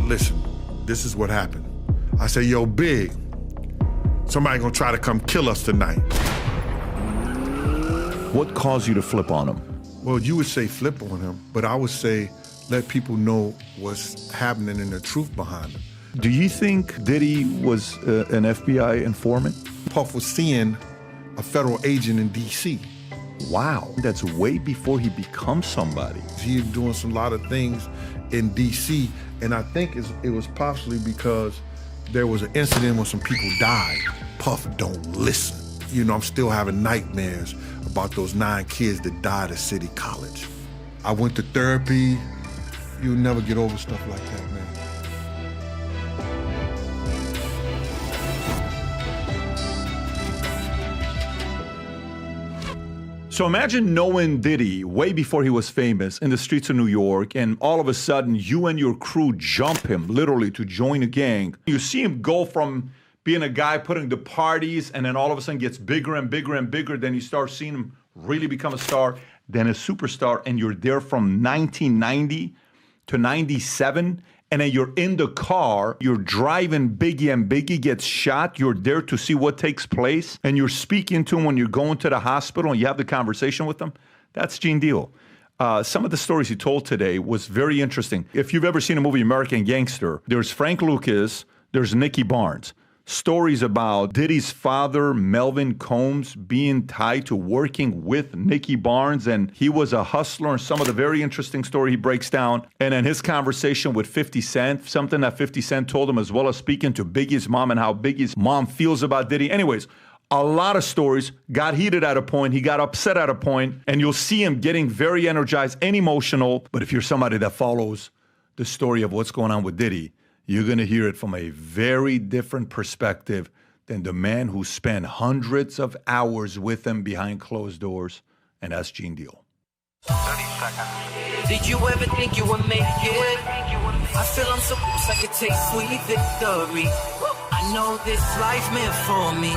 listen, this is what happened. I said, yo, Big, somebody gonna try to come kill us tonight. What caused you to flip on him? Well, you would say flip on him, but I would say let people know what's happening and the truth behind it. Do you think Diddy was an FBI informant? Puff was seeing a federal agent in D.C. Wow, that's way before he becomes somebody. He was doing a lot of things in D.C., and I think it was possibly because there was an incident when some people died. Puff don't listen. You know, I'm still having nightmares about those 9 kids that died at City College. I went to therapy. You'll never get over stuff like that, man. So imagine knowing Diddy way before he was famous in the streets of New York, and all of a sudden you and your crew jump him literally to join a gang. You see him go from being a guy putting the parties, and then all of a sudden gets bigger and bigger and bigger. Then you start seeing him really become a star, then a superstar, and you're there from 1990 to 97. And then you're in the car, you're driving Biggie, and Biggie gets shot. You're there to see what takes place, and you're speaking to him when you're going to the hospital, and you have the conversation with him. That's Gene Deal. Some of the stories he told today was very interesting. If you've ever seen the movie American Gangster, there's Frank Lucas, there's Nicky Barnes. Stories about Diddy's father, Melvin Combs, being tied to working with Nicky Barnes, and he was a hustler, and some of the very interesting story he breaks down. And then his conversation with 50 Cent, something that 50 Cent told him, as well as speaking to Biggie's mom and how Biggie's mom feels about Diddy. Anyways, a lot of stories. Got heated at a point, he got upset at a point, and you'll see him getting very energized and emotional. But if you're somebody that follows the story of what's going on with Diddy, you're going to hear it from a very different perspective than the man who spent hundreds of hours with him behind closed doors, and that's Gene Deal. 30 seconds. Did you ever think you would make it? I feel I'm so close, I could taste sweet victory. I know this life meant for me.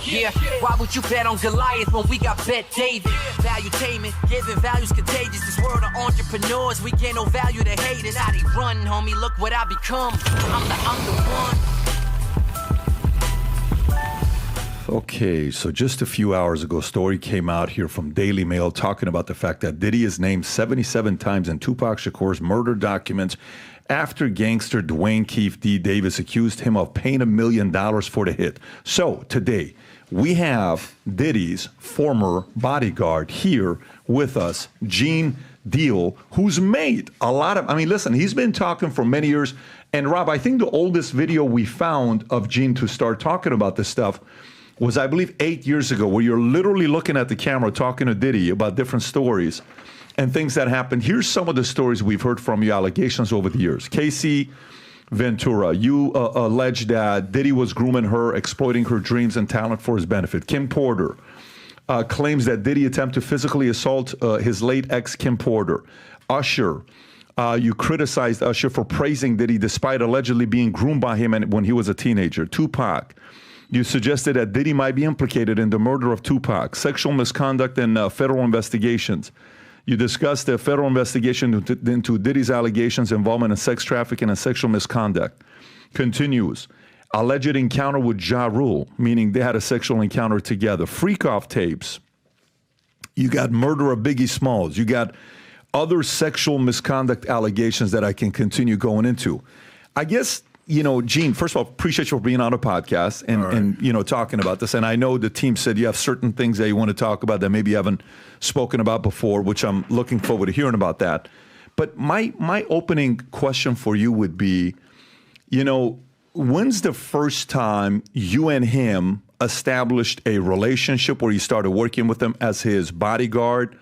Yeah, why would you bet on Goliath when we got Bet David? Valuetainment, giving value's contagious. This world of entrepreneurs, we get no value to haters. How they run, homie, look what I become. I'm the one. Okay, so just a few hours ago, a story came out here from Daily Mail talking about the fact that Diddy is named 77 times in Tupac Shakur's murder documents after gangster Dwayne Keefe D. Davis accused him of paying $1 million for the hit. So today, we have Diddy's former bodyguard here with us, Gene Deal, who's made a lot of, listen, he's been talking for many years. And Rob, I think the oldest video we found of Gene to start talking about this stuff was, I believe, 8 years ago, where you're literally looking at the camera talking to Diddy about different stories and things that happened. Here's some of the stories we've heard from you, allegations over the years. Casey Ventura, you alleged that Diddy was grooming her, exploiting her dreams and talent for his benefit. Kim Porter claims that Diddy attempted to physically assault his late ex, Kim Porter. Usher, you criticized Usher for praising Diddy despite allegedly being groomed by him when he was a teenager. Tupac, you suggested that Diddy might be implicated in the murder of Tupac. Sexual misconduct and federal investigations. You discussed the federal investigation into Diddy's allegations involvement in sex trafficking and sexual misconduct. Continues. Alleged encounter with Ja Rule, meaning they had a sexual encounter together. Freak-off tapes. You got murder of Biggie Smalls. You got other sexual misconduct allegations that I can continue going into. I guess, Gene, first of all, appreciate you for being on a podcast and talking about this. And I know the team said you have certain things that you want to talk about that maybe you haven't spoken about before, which I'm looking forward to hearing about that. But my opening question for you would be, when's the first time you and him established a relationship where you started working with him as his bodyguard?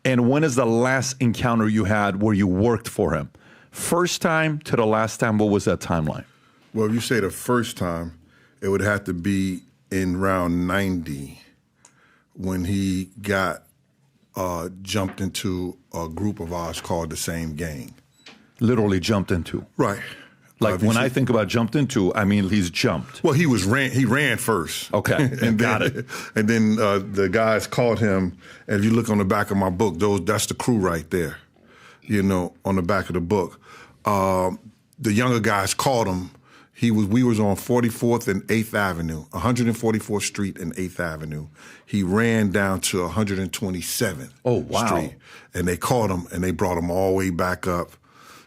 And when is the last encounter you had where you worked for him? First time to the last time, what was that timeline? Well, if you say the first time, it would have to be in round 90 when he got jumped into a group of ours called the Same Gang. Literally jumped into? Right. Like when I think about jumped into, I mean he's jumped. Well, he ran first. Okay, and got it. And then the guys caught him, and if you look on the back of my book, that's the crew right there, on the back of the book. the younger guys called him. We was on 44th and 8th Avenue, 144th Street and 8th Avenue. He ran down to 127th Street. And they caught him and they brought him all the way back up,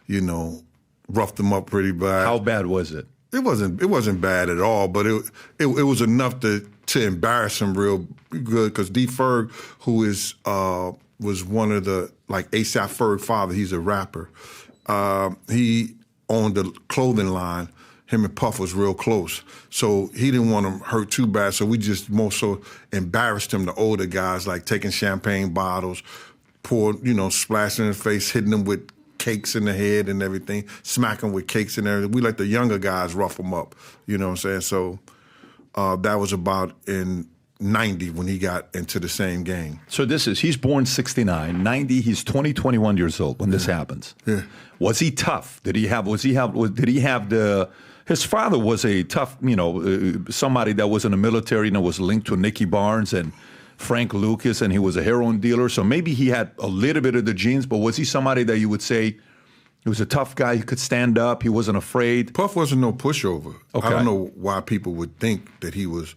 you know, roughed him up pretty bad. How bad was it? It wasn't bad at all, but it was enough to embarrass him real good, because D. Ferg, who was one of the, like A$AP Ferg father, he's a rapper. He owned the clothing line. Him and Puff was real close. So he didn't want him hurt too bad, so we just more so embarrassed him, the older guys, like taking champagne bottles, splashing in his face, hitting him with cakes in the head and everything, smacking with cakes and everything. We let the younger guys rough him up, you know what I'm saying? So that was about in 90 when he got into the same gang. So he's born 69, 90, he's 21 years old when this happens. Yeah. Was he tough? His father was a tough, somebody that was in the military and was linked to Nicky Barnes and Frank Lucas, and he was a heroin dealer. So maybe he had a little bit of the genes, but was he somebody that you would say he was a tough guy, he could stand up, he wasn't afraid? Puff wasn't no pushover. Okay. I don't know why people would think that he was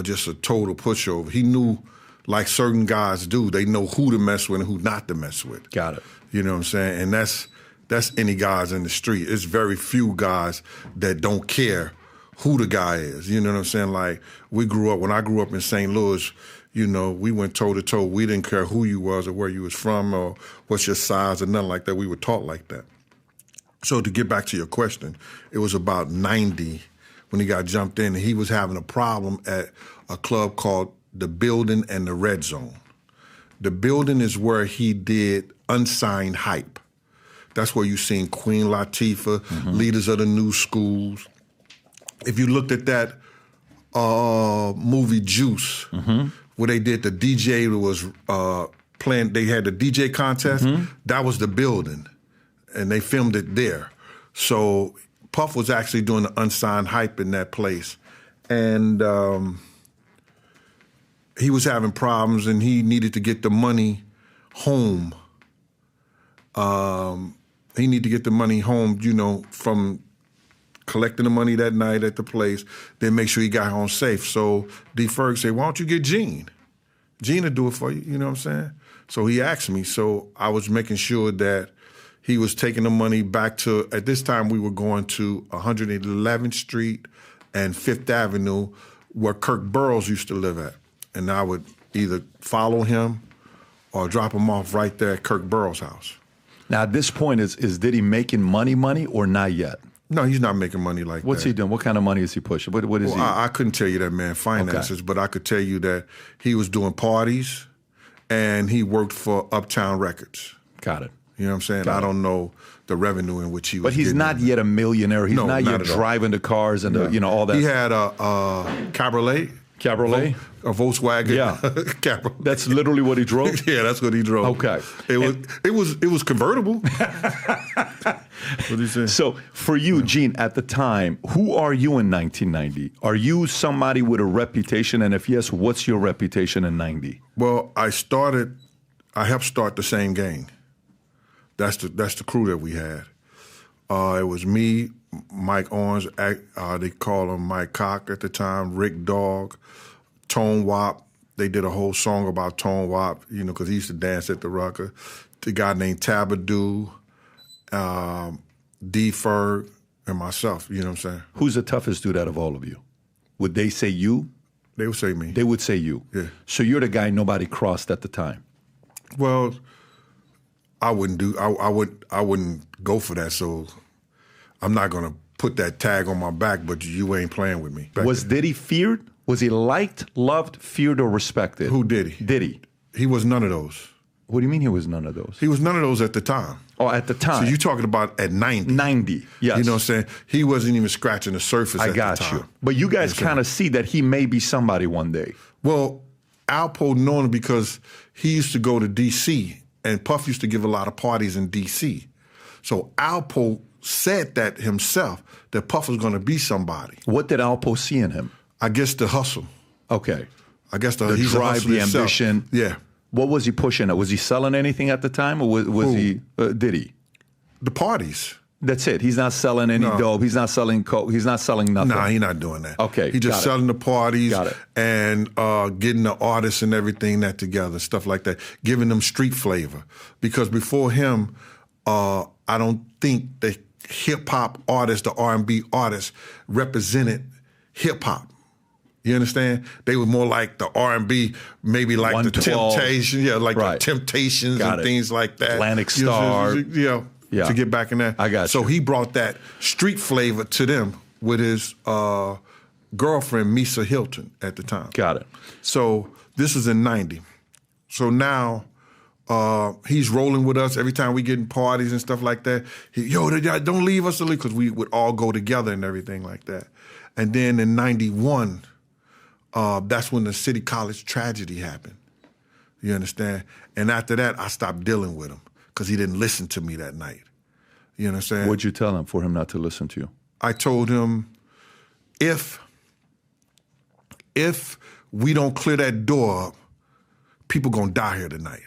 just a total pushover. He knew, like certain guys do, they know who to mess with and who not to mess with. Got it. You know what I'm saying? And that's any guys in the street. It's very few guys that don't care who the guy is. You know what I'm saying? Like, when I grew up in St. Louis, we went toe to toe. We didn't care who you was or where you was from or what's your size or nothing like that. We were taught like that. So to get back to your question, it was about 90 when he got jumped in, and he was having a problem at a club called The Building and the Red Zone. The Building is where he did unsigned hype. That's where you seen Queen Latifah, leaders of the new schools. If you looked at that movie Juice, where they did the DJ that was playing, they had the DJ contest, that was The Building, and they filmed it there. So Puff was actually doing the unsigned hype in that place. And he was having problems, and he needed to get the money home. He needed to get the money home, from collecting the money that night at the place, then make sure he got home safe. So D. Ferg said, why don't you get Gene? Gene will do it for you, you know what I'm saying? So he asked me. So I was making sure that he was taking the money back to, at this time we were going to 111th Street and 5th Avenue, where Kirk Burroughs used to live at. And I would either follow him or drop him off right there at Kirk Burroughs' house. Now, at this point, is Diddy making money or not yet? No, he's not making money like that. What's he doing? What kind of money is he pushing? What is he? I couldn't tell you that, man, finances, but I could tell you that he was doing parties and he worked for Uptown Records. Got it. You know what I'm saying? I don't know the revenue in which he was. But he's not yet a millionaire. He's not yet driving the cars and all that. He had a Cabriolet. A Volkswagen. Yeah. Cabriolet. That's literally what he drove? Yeah, that's what he drove. Okay. It was convertible. What did he say? So for you, Gene, at the time, who are you in 1990? Are you somebody with a reputation? And if yes, what's your reputation in 90? Well, I helped start the same gang. That's the crew that we had. It was me, Mike Owens, they call him Mike Cock at the time, Rick Dogg, Tone Wop. They did a whole song about Tone Wop, because he used to dance at the Rucker. The guy named Tabadoo, D. Ferg, and myself, you know what I'm saying? Who's the toughest dude out of all of you? Would they say you? They would say me. They would say you. Yeah. So you're the guy nobody crossed at the time. Well, I wouldn't go for that, so I'm not gonna put that tag on my back, but you ain't playing with me. Was Diddy feared? Was he liked, loved, feared, or respected? Who Diddy? Diddy. He was none of those. What do you mean he was none of those? He was none of those at the time. Oh, at the time. So you're talking about at 90. 90, yes. You know what I'm saying? He wasn't even scratching the surface at the time. I got you. But you guys kind of see that he may be somebody one day. Well, Alpo known him because he used to go to D.C., and Puff used to give a lot of parties in D.C. So Alpo said that himself, that Puff was going to be somebody. What did Alpo see in him? I guess the hustle. Okay. I guess the drive, the ambition. Yeah. What was he pushing at? Was he selling anything at the time, or was he, did he? The parties. That's it. He's not selling any dope. He's not selling coke. He's not selling nothing. Nah, he's not doing that. Okay, He's just selling the parties and getting the artists and everything that together, stuff like that, giving them street flavor. Because before him, I don't think the hip-hop artists, the R&B artists, represented hip-hop. You understand? They were more like the R&B, maybe like the Temptations, the Temptations and things like that. Atlantic Star. Yeah, to get back in there. I got you. So he brought that street flavor to them with his girlfriend, Misa Hilton, at the time. Got it. So this is in 90. So now he's rolling with us every time we get in parties and stuff like that. Don't leave us alone, because we would all go together and everything like that. And then in 91, that's when the City College tragedy happened. You understand? And after that, I stopped dealing with him, because he didn't listen to me that night. You understand? What'd you tell him for him not to listen to you? I told him, if we don't clear that door up, people gonna die here tonight.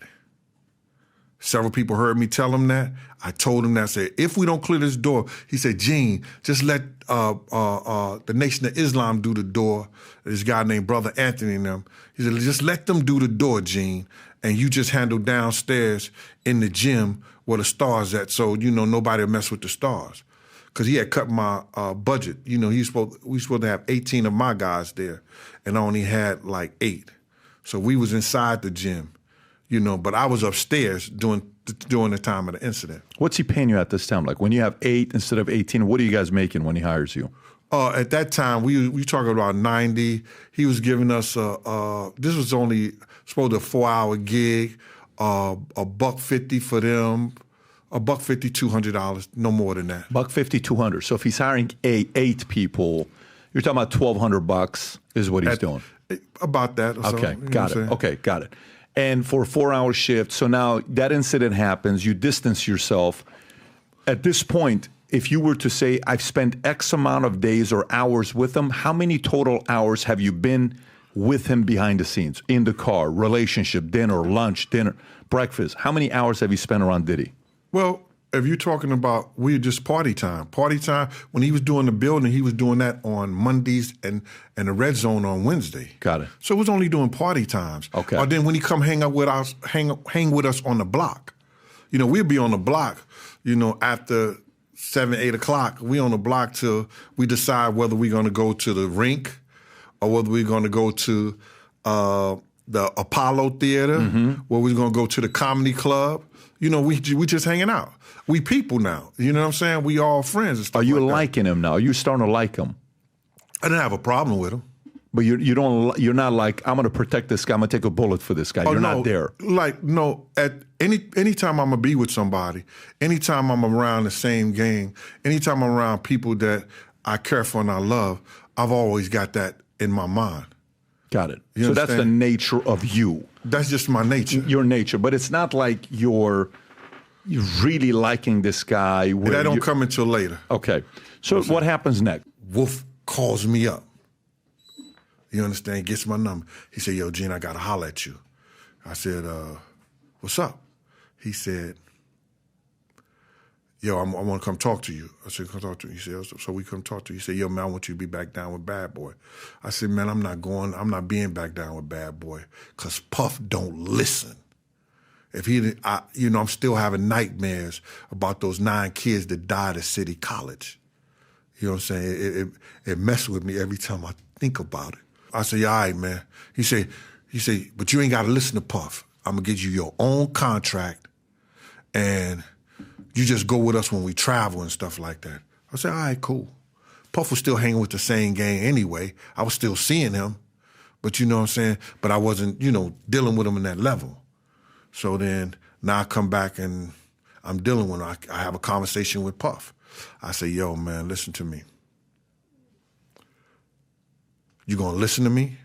Several people heard me tell him that. I told him that. I said, if we don't clear this door, he said, Gene, just let the Nation of Islam do the door. This guy named Brother Anthony and them. He said, just let them do the door, Gene, and you just handle downstairs in the gym where the stars at, so nobody will mess with the stars. Because he had cut my budget. We were supposed to have 18 of my guys there, and I only had like 8. So we was inside the gym, but I was upstairs during the time of the incident. What's he paying you at this time? Like when you have 8 instead of 18, what are you guys making when he hires you? At that time, we talking about 90. He was giving us this was only supposed to be a 4-hour gig, $150 for them, $150, $200, no more than that. $150, $200. So if he's hiring 8 people, you're talking about $1,200 is what he's doing. About that. Or okay, so, got it. Okay, got it. And for a 4-hour shift, so now that incident happens, you distance yourself. At this point, if you were to say, I've spent X amount of days or hours with him, how many total hours have you been with him behind the scenes, in the car, relationship, dinner, lunch, breakfast? How many hours have you spent around Diddy? Well, if you're talking about, we just party time. Party time, when he was doing the building, he was doing that on Mondays and the Red Zone on Wednesday. Got it. So it was only doing party times. Okay. Or then when he come hang with us on the block. We'd be on the block, after 7, 8 o'clock. We on the block till we decide whether we're going to go to the rink or whether we're going to go to the Apollo Theater, where we're going to go to the comedy club. We just hanging out. We people now. You know what I'm saying? We all friends and stuff. Are you like liking him now? Are you starting to like him? I didn't have a problem with him. But you're not like, I'm going to protect this guy. I'm going to take a bullet for this guy. You're not there. At any time I'm going to be with somebody, anytime I'm around the same gang, anytime I'm around people that I care for and I love, I've always got that in my mind. Got it. You so understand? That's the nature of you. That's just my nature. Your nature. But it's not like you're really liking this guy. That don't come until later. Okay. So what happens next? Wolf calls me up. You understand? Gets my number. He said, yo, Gene, I got to holler at you. I said, what's up? He said, yo, I want to come talk to you. I said, come talk to you. He said, so we come talk to you. He said, yo, man, I want you to be back down with Bad Boy. I said, man, I'm not being back down with Bad Boy, because Puff don't listen. If I'm still having nightmares about those 9 kids that died at City College. You know what I'm saying? It messes with me every time I think about it. I say, all right, man. He say, but you ain't got to listen to Puff. I'm going to get you your own contract, and you just go with us when we travel and stuff like that. I said, all right, cool. Puff was still hanging with the same gang anyway. I was still seeing him, but you know what I'm saying? But I wasn't, dealing with him in that level. So then now I come back and I'm dealing with him. I have a conversation with Puff. I say, yo, man, listen to me. You gonna listen to me?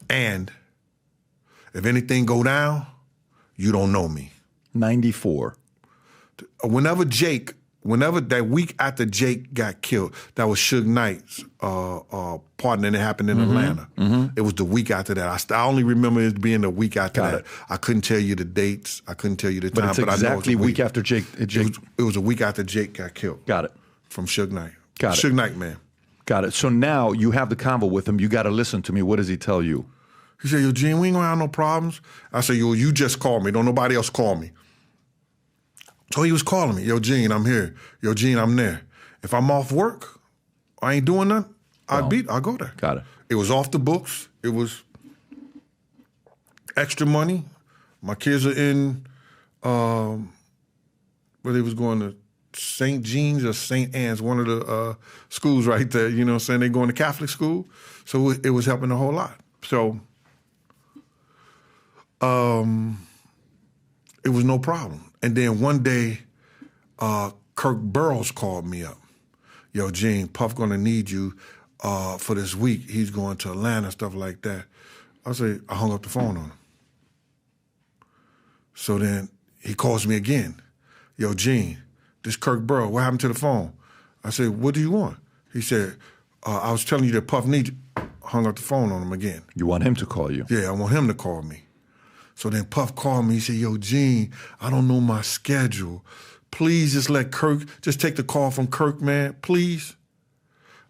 And if anything go down, you don't know me. 94. Whenever Jake whenever that week after Jake got killed, that was Suge Knight's partner, and it happened in Atlanta. It was the week after that. I only remember it being the week after that. I couldn't tell you the dates. I couldn't tell you the time. But it's exactly I know it was a week after Jake. It was a week after Jake got killed. Got it. From Suge Knight. Got it. Suge Knight, man. Got it. So now you have the convo with him. You got to listen to me. What does he tell you? He said, yo, Gene, we ain't gonna have no problems. I said, yo, you just call me. Don't nobody else call me. So he was calling me. Yo, Gene, I'm here. Yo, Gene, I'm there. If I'm off work, I ain't doing nothing, I'll go there. Got it. It was off the books. It was extra money. My kids are in, where they was going to St. Jean's or St. Anne's, one of the schools right there, you know what I'm saying? They going to Catholic school. So it was helping a whole lot. So it was no problem. And then one day, Kirk Burrows called me up. Yo, Gene, Puff gonna need you for this week. He's going to Atlanta, stuff like that. I hung up the phone on him. So then he calls me again. Yo, Gene, this Kirk Burrows, what happened to the phone? I said, what do you want? He said, I was telling you that Puff needs you. Hung up the phone on him again. You want him to call you? Yeah, I want him to call me. So then Puff called me. He said, yo, Gene, I don't know my schedule. Please just let Kirk, just take the call from Kirk, man, please.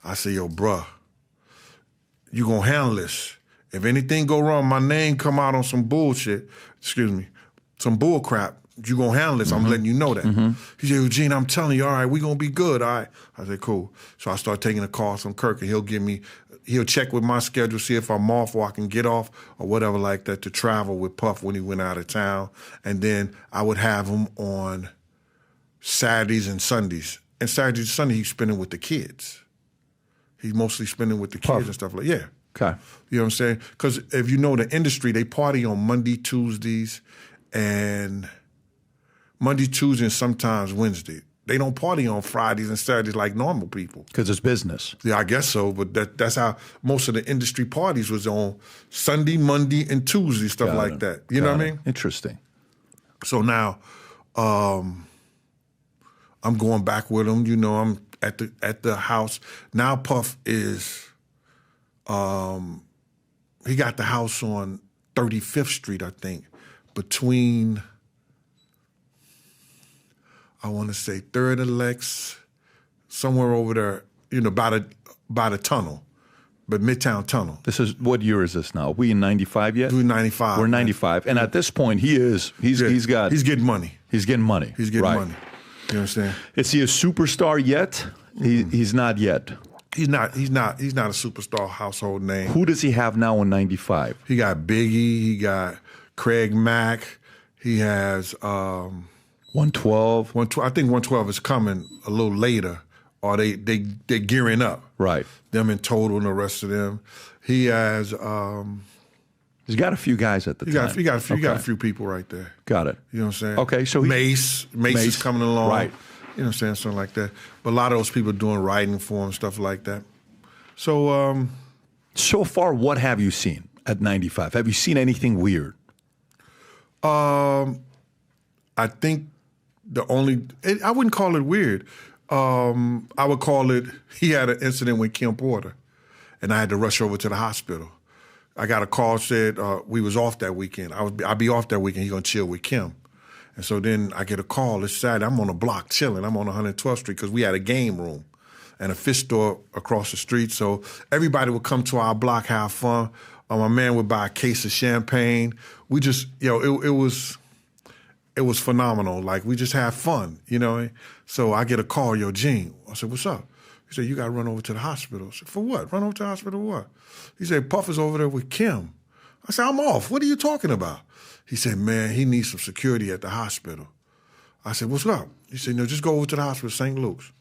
I said, yo, bruh, you gonna handle this. If anything go wrong, my name come out on some bullshit, some bull crap, you gonna handle this. I'm letting you know that. He said, yo, Gene, I'm telling you, all right, we gonna be good, all right. I said, cool. So I start taking the calls from Kirk, and he'll check with my schedule, see if I'm off or I can get off or whatever like that to travel with Puff when he went out of town. And then I would have him on Saturdays and Sundays. And Saturdays and Sundays, he's spending with the kids. He's mostly spending with the kids Puff. and stuff like that. Yeah. Okay. You know what I'm saying? Because if you know the industry, they party on Monday, Tuesdays, and sometimes Wednesday. They don't party on Fridays and Saturdays like normal people. Because it's business. Yeah, I guess so, but that's how most of the industry parties was on Sunday, Monday, and Tuesday, stuff like that. You know what I mean? Interesting. So now I'm going back with him. You know, I'm at the house. Now Puff is, he got the house on 35th Street, I think, between, I want to say 3rd and Lex, somewhere over there, you know, by the tunnel, but Midtown Tunnel. What year is this now? Are we in 95 yet? We're 95. We're 95. And at this point, he's getting money. He's getting money. Right. You understand? Is he a superstar yet? He's not yet. He's not a superstar household name. Who does he have now in 95? He got Biggie, he got Craig Mack, he has 112. I think 112 is coming a little later, or they're gearing up. Right. Them in total and the rest of them. He has he's got a few guys at the time. He got a few people right there. Got it. You know what I'm saying? Okay, so Mace is coming along. Right. You know what I'm saying? Something like that. But a lot of those people doing writing for him, stuff like that. So so far, what have you seen at 95? Have you seen anything weird? I think I wouldn't call it weird. I would call it, he had an incident with Kim Porter, and I had to rush over to the hospital. I got a call, said we was off that weekend. I'd be off that weekend, he gonna chill with Kim. And so then I get a call, it's Saturday, I'm on a block chilling, I'm on 112th Street, because we had a game room and a fish store across the street, so everybody would come to our block, have fun. My man would buy a case of champagne. We just, it was phenomenal. Like, we just had fun, you know? So I get a call, yo, Gene. I said, what's up? He said, you got to run over to the hospital. I said, for what? Run over to the hospital what? He said, Puff is over there with Kim. I said, I'm off. What are you talking about? He said, man, he needs some security at the hospital. I said, what's up? He said, no, just go over to the hospital, St. Luke's.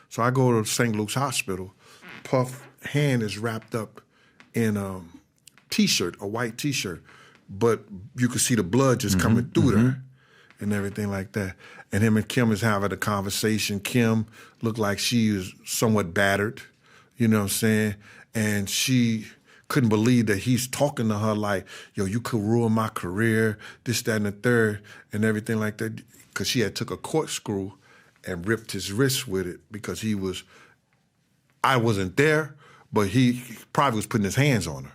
So I go to St. Luke's Hospital. Puff's hand is wrapped up in a T-shirt, a white T-shirt, but you could see the blood just coming through there and everything like that. And him and Kim is having a conversation. Kim looked like she was somewhat battered, you know what I'm saying? And she couldn't believe that he's talking to her like, yo, you could ruin my career, this, that, and the third, and everything like that, because she had took a corkscrew and ripped his wrist with it because I wasn't there, but he probably was putting his hands on her.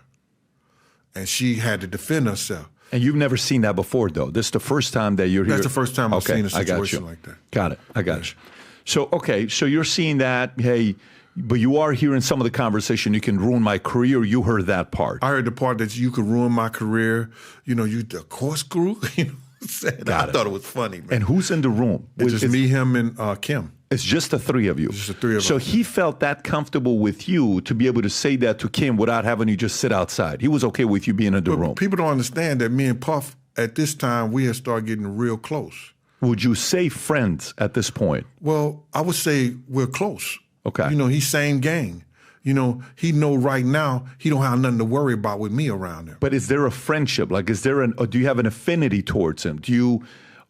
And she had to defend herself. And you've never seen that before, though. This is the first time that you're here. That's the first time I've seen a situation like that. Got it. I got you. So, okay, so you're seeing that, hey, but you are hearing some of the conversation, you can ruin my career. You heard that part. I heard the part that you could ruin my career. You know, you the corkscrew. You know what I'm saying? I thought it was funny, man. And who's in the room? It's just me, him, and Kim. It's just the three of you. Just the three of us. So he felt that comfortable with you to be able to say that to Kim without having you just sit outside. He was okay with you being in the room. People don't understand that me and Puff, at this time, we had started getting real close. Would you say friends at this point? Well, I would say we're close. Okay. You know, he's same gang. You know, he know right now he don't have nothing to worry about with me around him. But is there a friendship? Like, or do you have an affinity towards him?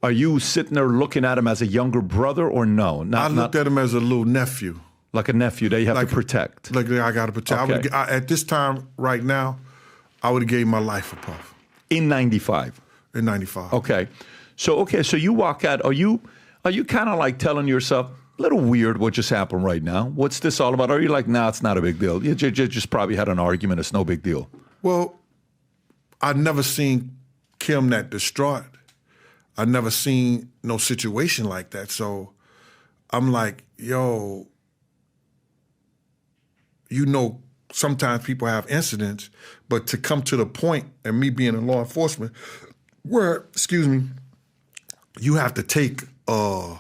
Are you sitting there looking at him as a younger brother or no? I looked at him as a little nephew. Like a nephew that you have to protect. Like I got to protect. Okay. At this time, right now, I would have gave my life for Puff. In 95? In 95. Okay. So you walk out. Are you kind of like telling yourself, a little weird what just happened right now? What's this all about? Or are you like, nah, it's not a big deal. You just probably had an argument. It's no big deal. Well, I've never seen Kim that distraught. I've never seen no situation like that. So I'm like, yo, you know, sometimes people have incidents, but to come to the point, and me being in law enforcement, where, excuse me, you have to take a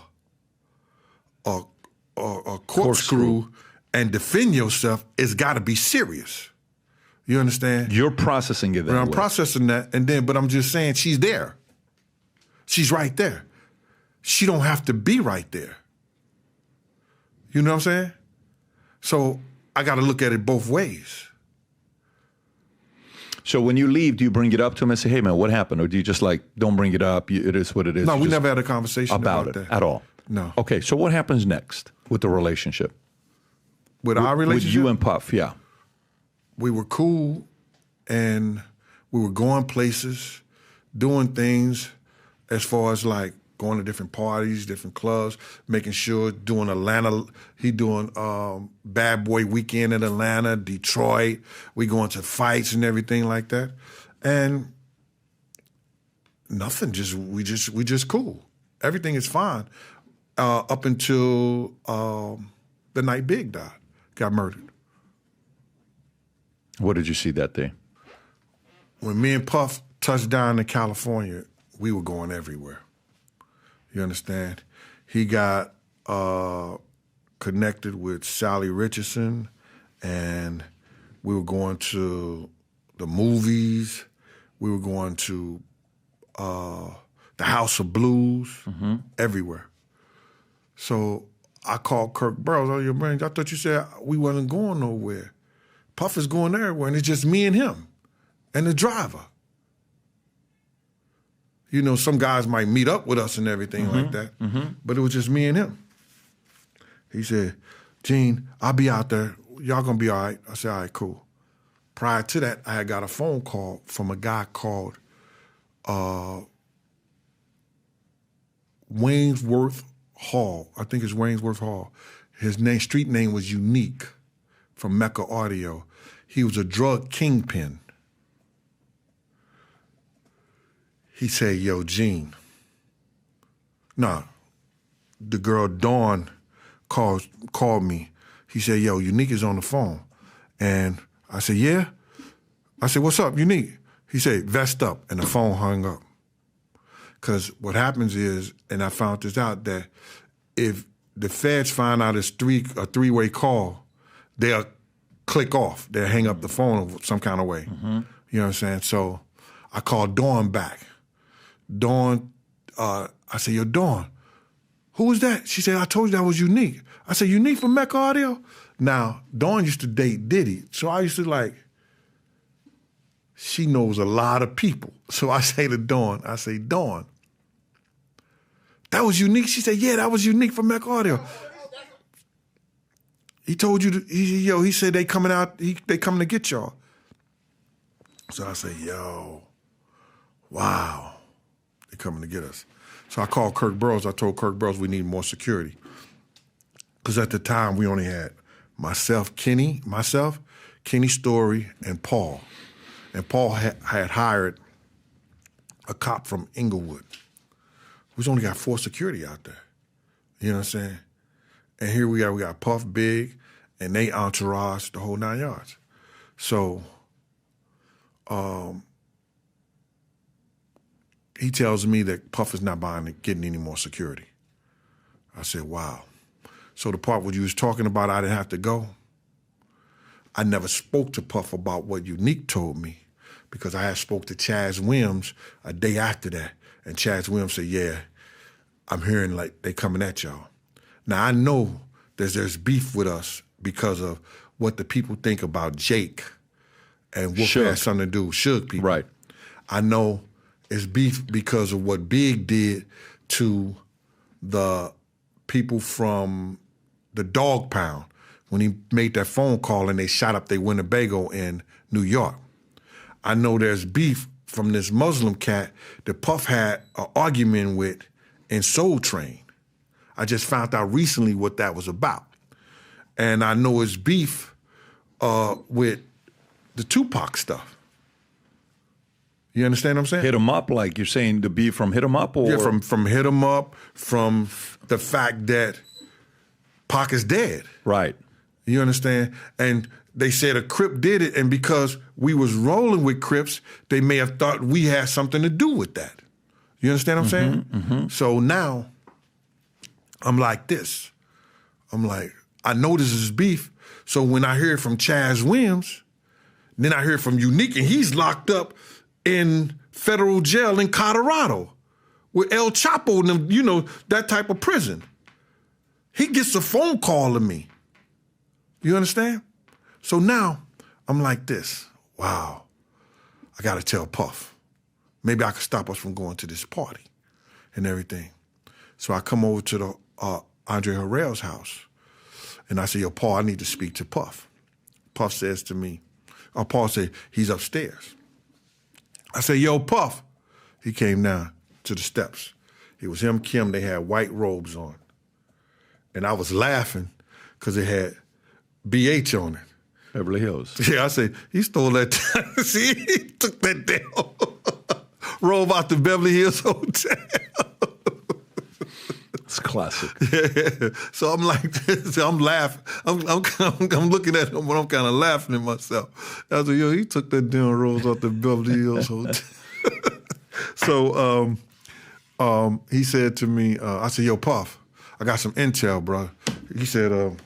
corkscrew and defend yourself, it's got to be serious. You understand? You're processing it that way. I'm processing that, but I'm just saying she's there. She's right there. She don't have to be right there. You know what I'm saying? So I got to look at it both ways. So when you leave, do you bring it up to him and say, hey, man, what happened? Or do you just like, don't bring it up, it is what it is? No, we never had a conversation about it that. At all? No. Okay, so what happens next with the relationship? With our relationship? With you and Puff, yeah. We were cool, and we were going places, doing things as far as like going to different parties, different clubs, making sure, doing Atlanta. He doing Bad Boy Weekend in Atlanta, Detroit. We going to fights and everything like that. And nothing, we just cool. Everything is fine. Up until the night Big died, got murdered. What did you see that day? When me and Puff touched down in California, we were going everywhere. You understand? He got connected with Sally Richardson, and we were going to the movies. We were going to the House of Blues, everywhere. So I called Kirk Burroughs, oh, your brains, I thought you said we wasn't going nowhere. Puff is going everywhere, and it's just me and him and the driver. You know, some guys might meet up with us and everything like that, but it was just me and him. He said, Gene, I'll be out there. Y'all gonna be all right? I said, all right, cool. Prior to that, I had got a phone call from a guy called Waynesworth Hall. I think it's Waynesworth Hall. His street name was Unique from Mecca Audio. He was a drug kingpin. He said, yo, Gene. Nah, the girl Dawn called me. He said, yo, Unique is on the phone. And I said, yeah? I said, what's up, Unique? He said, vest up, and the phone hung up. Because what happens is, and I found this out, that if the feds find out it's a three-way call, they'll click off. They'll hang up the phone some kind of way. You know what I'm saying? So I called Dawn back. Dawn, I said, yo, Dawn, who was that? She said, I told you that was Unique. I said, Unique from Mecca Audio? Now, Dawn used to date Diddy, so I used to like, she knows a lot of people. So I say to Dawn, Dawn, that was Unique? She said, yeah, that was Unique from Mecca Audio. He told you, he said they coming out, they coming to get y'all. So I say, yo, wow, they coming to get us. So I called Kirk Burroughs. I told Kirk Burroughs we need more security. Because at the time, we only had Kenny Story, and Paul. And Paul had hired a cop from Inglewood. We've only got 4 security out there. You know what I'm saying? And here we got Puff, Big, and they entourage, the whole 9 yards. So he tells me that Puff is not getting any more security. I said, wow. So the part where you was talking about I didn't have to go, I never spoke to Puff about what Unique told me because I had spoke to Chaz Williams a day after that. And Chaz Williams said, yeah, I'm hearing like they coming at y'all. Now, I know there's beef with us because of what the people think about Jake and what had something to do with Suge people. Right. I know it's beef because of what Big did to the people from the Dog Pound when he made that phone call and they shot up their Winnebago in New York. I know there's beef from this Muslim cat that Puff had an argument with in Soul Train. I just found out recently what that was about. And I know it's beef with the Tupac stuff. You understand what I'm saying? Hit 'em up, like you're saying the beef from Hit 'em up? Or? Yeah, from Hit 'em up, from the fact that Pac is dead. Right. You understand? And they said a Crip did it, and because we was rolling with Crips, they may have thought we had something to do with that. You understand what I'm saying? Mm-hmm. So now, I'm like this. I'm like, I know this is beef, so when I hear from Chaz Williams, then I hear from Unique, and he's locked up in federal jail in Colorado with El Chapo and them, you know, that type of prison. He gets a phone call to me. You understand? So now I'm like this. Wow, I got to tell Puff. Maybe I could stop us from going to this party and everything. So I come over to the Andre Harrell's house, and I say, yo, Paul, I need to speak to Puff. Puff says to me, Paul said, he's upstairs. I say, yo, Puff. He came down to the steps. It was him, Kim, they had white robes on. And I was laughing because it had BH on it. Beverly Hills. Yeah, I said, he stole that. See, he took that damn robe out the Beverly Hills Hotel. It's classic. Yeah. So I'm like this. I'm laughing. I'm looking at him, but I'm kind of laughing at myself. I said, yo, he took that damn rose out the Beverly Hills Hotel. So he said to me, I said, yo, Puff, I got some intel, bro. He said,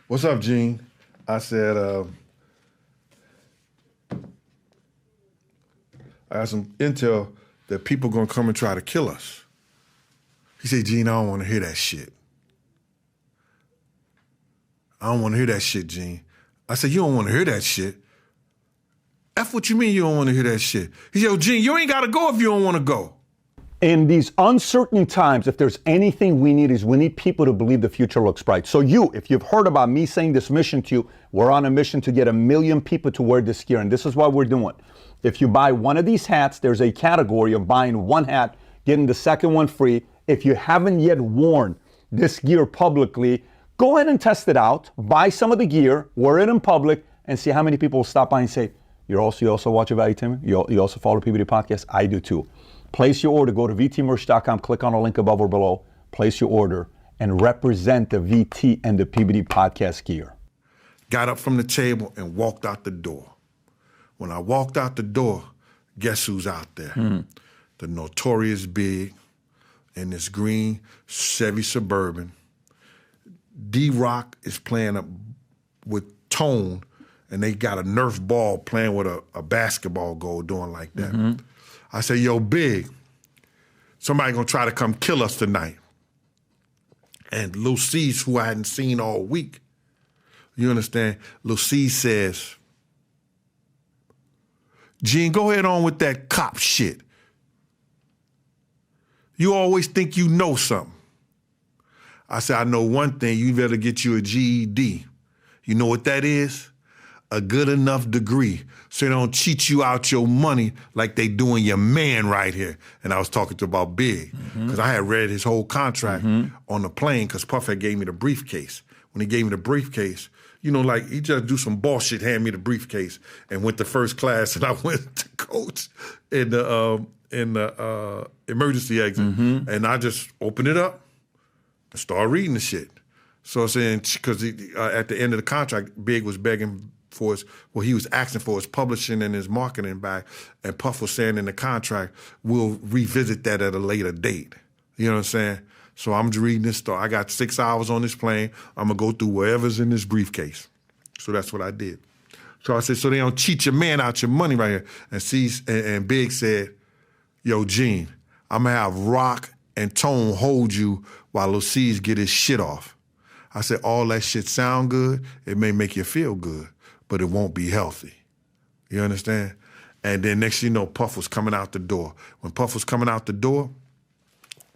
what's up, Gene? I said, I got some intel that people gonna come and try to kill us. He said, Gene, I don't wanna hear that shit. I don't wanna hear that shit, Gene. I said, you don't wanna hear that shit. F what you mean you don't wanna hear that shit? He said, yo, Gene, you ain't gotta go if you don't wanna go. In these uncertain times, if there's anything we need is we need people to believe the future looks bright. So if you've heard about me saying this mission to you, we're on a mission to get 1 million people to wear this gear, and this is what we're doing. If you buy one of these hats, there's a category of buying one hat, getting the second one free. If you haven't yet worn this gear publicly, go ahead and test it out. Buy some of the gear, wear it in public, and see how many people will stop by and say, you also watch a Value Tim? You also follow PBD Podcast? I do too. Place your order. Go to vtmerch.com, click on the link above or below, place your order, and represent the VT and the PBD Podcast gear. Got up from the table and walked out the door. When I walked out the door, guess who's out there? The Notorious Big in this green Chevy Suburban. D-Rock is playing up with Tone, and they got a Nerf ball playing with a basketball goal doing like that. Mm-hmm. I said, yo, Big, somebody gonna try to come kill us tonight. And Lil C's, who I hadn't seen all week, you understand? Lil C says, Gene, go ahead on with that cop shit. You always think you know something. I said, I know one thing, you better get you a GED. You know what that is? a good enough degree so they don't cheat you out your money like they doing your man right here. And I was talking to about Big, because I had read his whole contract on the plane, because Puff had gave me the briefcase. When he gave me the briefcase, you know, like he just do some bullshit, hand me the briefcase, and went to first class, and I went to coach in the emergency exit, and I just opened it up and started reading the shit. So I'm saying, because at the end of the contract, Big was begging for his, well, he was asking for his publishing and his marketing back, and Puff was saying in the contract, we'll revisit that at a later date. You know what I'm saying? So I'm just reading this story. I got 6 hours on this plane. I'm going to go through whatever's in this briefcase. So that's what I did. So I said, so they don't cheat your man out your money right here. And Big said, yo, Gene, I'm going to have Rock and Tone hold you while Lil C's get his shit off. I said, all that shit sound good. It may make you feel good, but it won't be healthy. You understand? And then next thing you know, Puff was coming out the door. When Puff was coming out the door,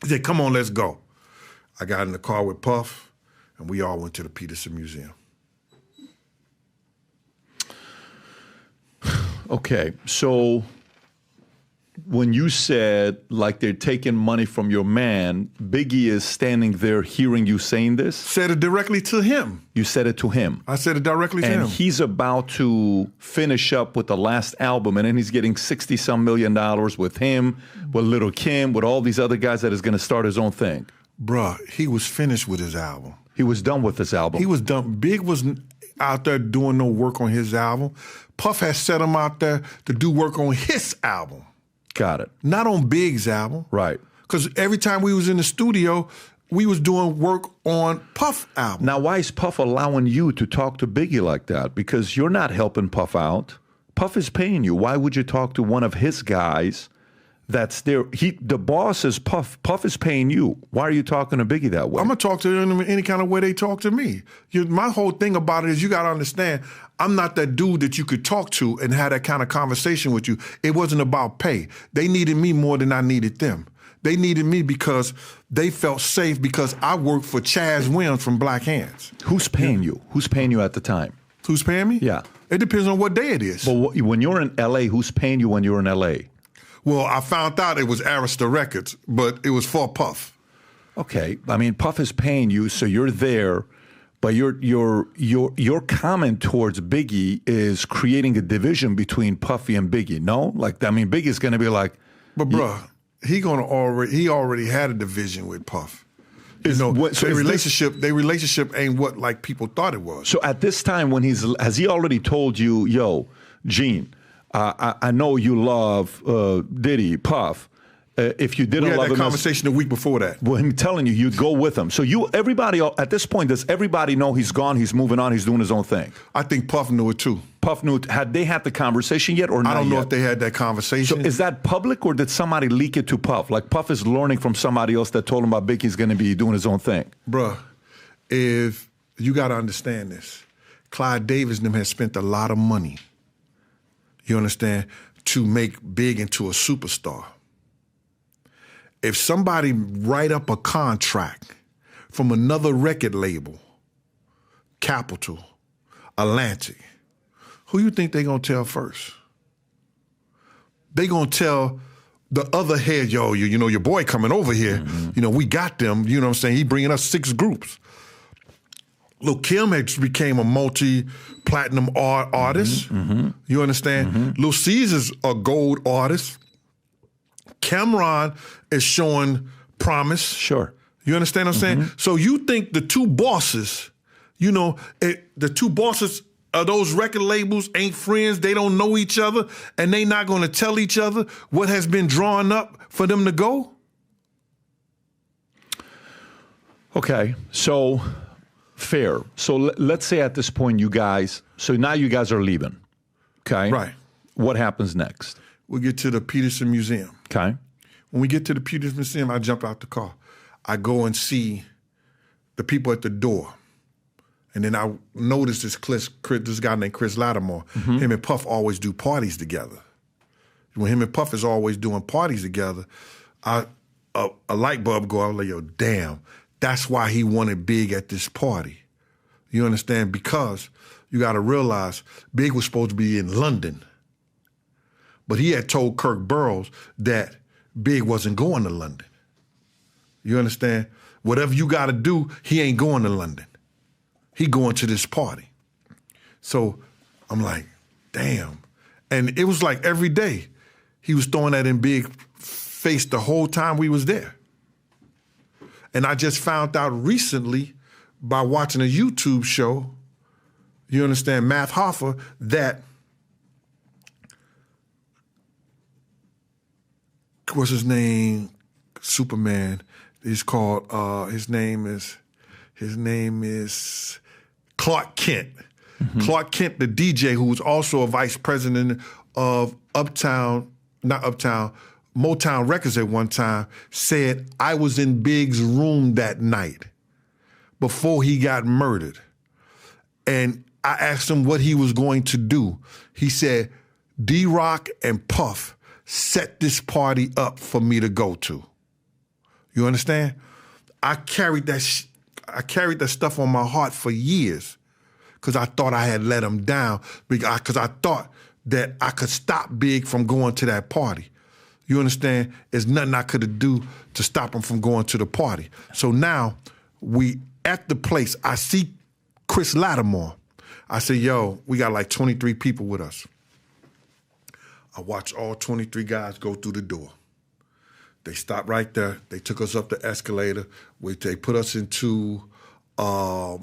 he said, come on, let's go. I got in the car with Puff, and we all went to the Peterson Museum. Okay, so when you said, like, they're taking money from your man, Biggie is standing there hearing you saying this? Said it directly to him. You said it to him? I said it directly to him. And he's about to finish up with the last album, and then he's getting $60-some million with him, with Lil' Kim, with all these other guys that is going to start his own thing. Bruh, he was finished with his album. He was done with his album. He was done. Big was out there doing no work on his album. Puff had set him out there to do work on his album. Got it. Not on Big's album. Right. Because every time we was in the studio, we was doing work on Puff album. Now, why is Puff allowing you to talk to Biggie like that? Because you're not helping Puff out. Puff is paying you. Why would you talk to one of his guys that's there? The boss is Puff. Puff is paying you. Why are you talking to Biggie that way? I'm going to talk to them in any kind of way they talk to me. My whole thing about it is you got to understand, I'm not that dude that you could talk to and have that kind of conversation with you. It wasn't about pay. They needed me more than I needed them. They needed me because they felt safe because I worked for Chaz Williams from Black Hands. Who's paying you? Who's paying you at the time? Who's paying me? Yeah. It depends on what day it is. But when you're in L.A., who's paying you when you're in L.A.? Well, I found out it was Arista Records, but it was for Puff. Okay. I mean, Puff is paying you, so you're there, but your comment towards Biggie is creating a division between Puffy and Biggie, no? Like, I mean, Biggie's going to be like... But, bruh, he already had a division with Puff. Their relationship ain't what, like, people thought it was. So at this time, has he already told you, yo, Gene... I know you love Diddy, Puff. If you didn't love him, we had that conversation the week before that. Well, I'm telling you, you'd go with him. So everybody at this point, does everybody know he's gone? He's moving on. He's doing his own thing. I think Puff knew it too. Puff knew. Had they had the conversation yet, or not? I don't know yet? if they had that conversation. So is that public, or did somebody leak it to Puff? Like Puff is learning from somebody else that told him about Biggie's going to be doing his own thing. Bruh, if you got to understand this, Clyde Davis and them had spent a lot of money. You understand? To make Big into a superstar. If somebody write up a contract from another record label, Capitol, Atlantic, who you think they gonna tell first? They gonna tell the other head, yo, you know, your boy coming over here, you know, we got them, you know what I'm saying? He bringing us 6 groups. Lil' Kim had became a multi-platinum artist. You understand? Lil' Caesar's a gold artist. Cameron is showing promise. Sure. You understand what I'm saying? So you think the two bosses, you know, the two bosses of those record labels ain't friends, they don't know each other, and they not going to tell each other what has been drawn up for them to go? Okay, so... Fair. So let's say at this point now you guys are leaving, okay? Right. What happens next? We get to the Peterson Museum. Okay. When we get to the Peterson Museum, I jump out the car. I go and see the people at the door. And then I notice this guy named Chris Lattimore. Him and Puff always do parties together. When him and Puff is always doing parties together, a light bulb go out, like, yo, damn. That's why he wanted Big at this party. You understand? Because, you got to realize Big was supposed to be in London. But he had told Kirk Burroughs that Big wasn't going to London. You understand? Whatever you got to do, he ain't going to London. He going to this party. So I'm like, damn. And it was like every day he was throwing that in Big face the whole time we was there. And I just found out recently by watching a YouTube show, you understand, Math Hoffa, that what's his name? Superman. He's called. His name is Clark Kent. Mm-hmm. Clark Kent, the DJ, who was also a vice president of Motown Records at one time, said, I was in Big's room that night before he got murdered. And I asked him what he was going to do. He said, D-Rock and Puff set this party up for me to go to. You understand? I carried that stuff on my heart for years because I thought I had let him down because I thought that I could stop Big from going to that party. You understand? There's nothing I could do to stop him from going to the party. So now we at the place, I see Chris Lattimore. I say, yo, we got like 23 people with us. I watched all 23 guys go through the door. They stopped right there. They took us up the escalator. They put us into a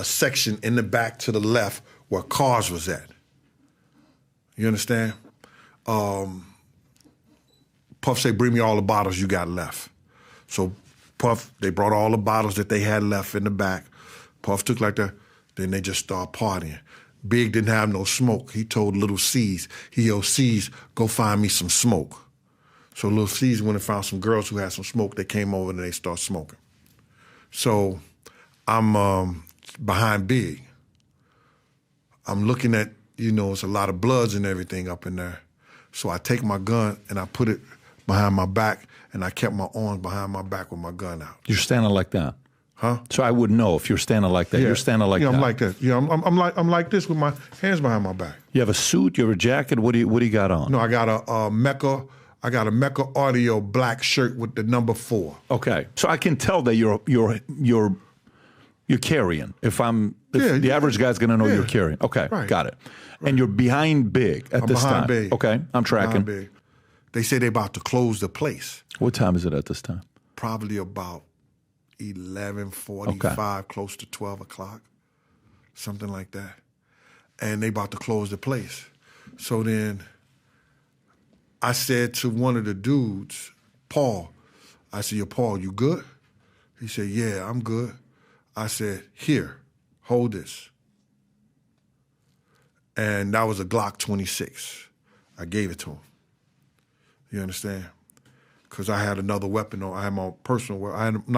section in the back to the left where cars was at. You understand? Puff said, bring me all the bottles you got left. So Puff, they brought all the bottles that they had left in the back. Puff took like that. Then they just started partying. Big didn't have no smoke. He told Little C's, C's, go find me some smoke. So Little C's went and found some girls who had some smoke. They came over and they started smoking. So I'm behind Big. I'm looking at, it's a lot of bloods and everything up in there. So I take my gun and I put it behind my back and I kept my arms behind my back with my gun out. You're standing like that? Huh? So I would know if you're standing like that. Yeah. You're standing like that. Yeah, I'm like that. Yeah, I'm like this with my hands behind my back. You have a suit, you have a jacket, what do you got on? No, I got a Mecca Audio black shirt with the number 4. Okay. So I can tell that you're carrying. The average guy's gonna know you're carrying. Okay, right. Got it. Right. And you're behind Big at this time. Big. Okay, I'm tracking. Big. They say they're about to close the place. What time is it at this time? Probably about 11:45, close to 12 o'clock, something like that. And they about to close the place. So then I said to one of the dudes, Paul, I said, yo, Paul, you good? He said, yeah, I'm good. I said, here, hold this. And that was a Glock 26. I gave it to him. You understand? Because I had another weapon on. I had my personal weapon. I had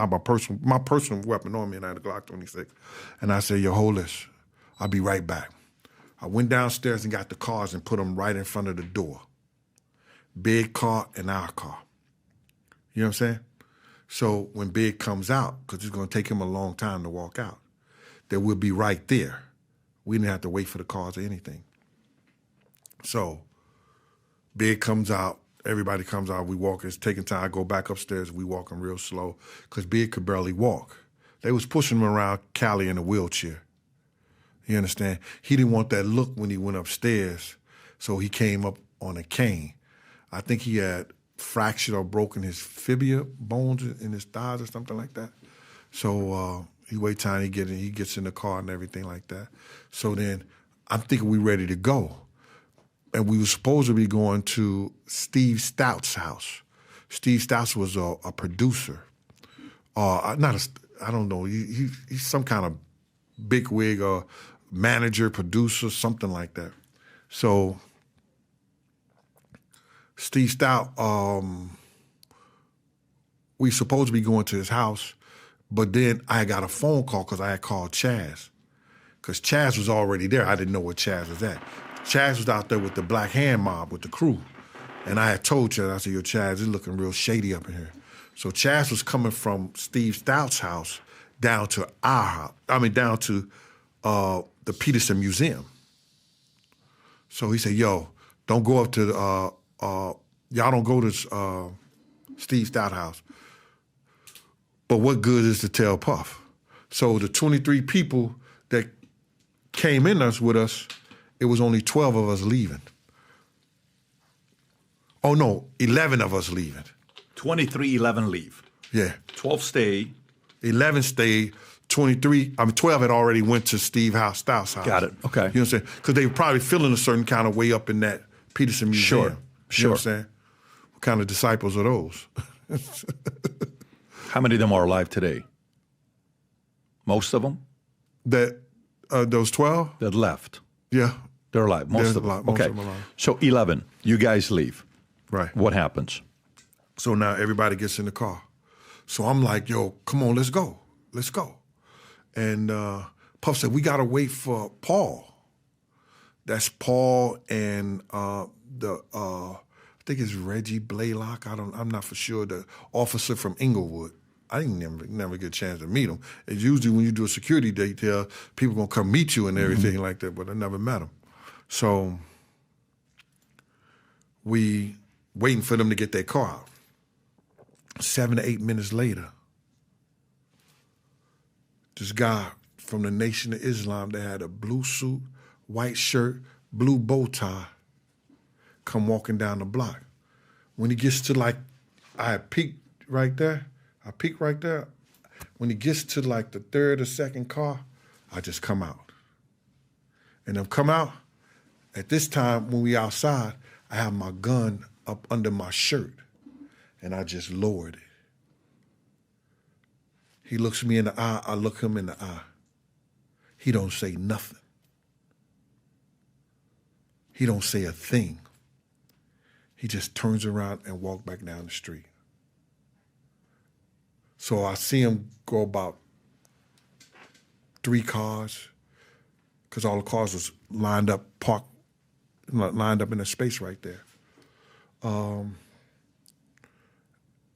my personal weapon on me, and I had a Glock 26. And I said, yo, hold this. I'll be right back. I went downstairs and got the cars and put them right in front of the door. Big car and our car. You know what I'm saying? So when Big comes out, because it's going to take him a long time to walk out, that we'll be right there. We didn't have to wait for the cars or anything. So Big comes out, everybody comes out, we walk, it's taking time, I go back upstairs, we walking real slow, because Big could barely walk. They was pushing him around Cali in a wheelchair. You understand? He didn't want that look when he went upstairs, so he came up on a cane. I think he had fractured or broken his fibula bones in his thighs or something like that. So he wait time, he gets in the car and everything like that. So then I'm thinking we ready to go. And we were supposed to be going to Steve Stout's house. Steve Stout was a producer. I don't know, he's some kind of bigwig or manager, producer, something like that. So Steve Stout, we supposed to be going to his house, but then I got a phone call because I had called Chaz. Because Chaz was already there. I didn't know where Chaz was at. Chaz was out there with the Black Hand Mob, with the crew. And I had told Chaz, I said, yo, Chaz, it's looking real shady up in here. So Chaz was coming from Steve Stout's house down to our house. Down to the Peterson Museum. So he said, yo, don't go up to y'all don't go to Steve Stouthouse. But what good is to tell Puff? So the 23 people that came in us with us, it was only 12 of us leaving. Oh no, 11 of us leaving. 23, 11 leave. Yeah. 12 stay. 11 stayed. 12 had already went to Steve Stout's house. Got it. Okay. You know what I'm saying? Because they were probably feeling a certain kind of way up in that Peterson Museum. Sure. You know what I'm saying? What kind of disciples are those? How many of them are alive today? Most of them? Those 12? That left. Yeah. They're alive. Most of them. Most Okay. of them alive. So 11, you guys leave. Right. What happens? So now everybody gets in the car. So I'm like, yo, come on, let's go. Let's go. And Puff said, we got to wait for Paul. That's Paul and I think it's Reggie Blaylock. I'm not for sure. The officer from Inglewood. I didn't never get a chance to meet him. It's usually when you do a security detail, people gonna come meet you and everything like that, but I never met him. So we waiting for them to get their car out. 7 to 8 minutes later, this guy from the Nation of Islam that had a blue suit, white shirt, blue bow tie, come walking down the block. When he gets to I had peeked right there. When he gets to the third or second car, I just come out. And I've come out, at this time when we outside, I have my gun up under my shirt and I just lowered it. He looks me in the eye, I look him in the eye. He don't say nothing. He don't say a thing. He just turns around and walks back down the street. So I see him go about 3 cars, because all the cars was lined up in a space right there.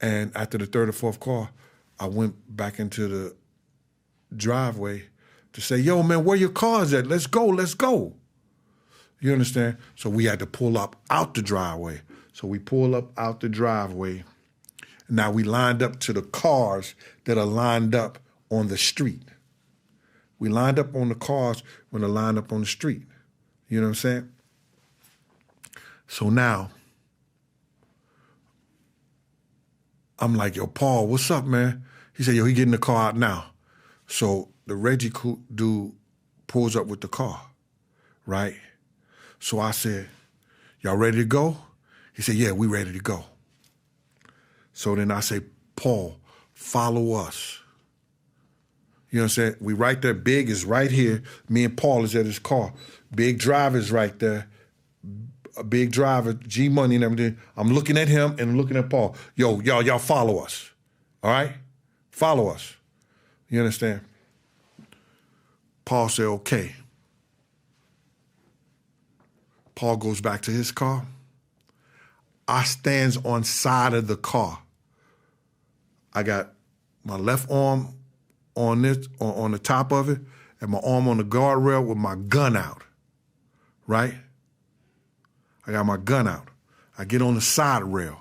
And after the third or fourth car, I went back into the driveway to say, yo, man, where your cars at? Let's go. You understand? So we had to pull up out the driveway. So we pull up out the driveway. Now we lined up to the cars that are lined up on the street. We lined up on the cars when they're lined up on the street. You know what I'm saying? So now, I'm like, yo, Paul, what's up, man? He said, yo, he getting the car out now. So the Reggie dude pulls up with the car, right? So I said, y'all ready to go? He said, yeah, we ready to go. So then I say, Paul, follow us. You know what I'm saying? We right there. Big is right here. Me and Paul is at his car. Big driver's right there. A big driver, G Money and everything. I'm looking at him and looking at Paul. Yo, y'all follow us. All right? Follow us. You understand? Paul said, okay. Paul goes back to his car. I stands on side of the car. I got my left arm on the top of it, and my arm on the guardrail with my gun out, right? I got my gun out. I get on the side rail.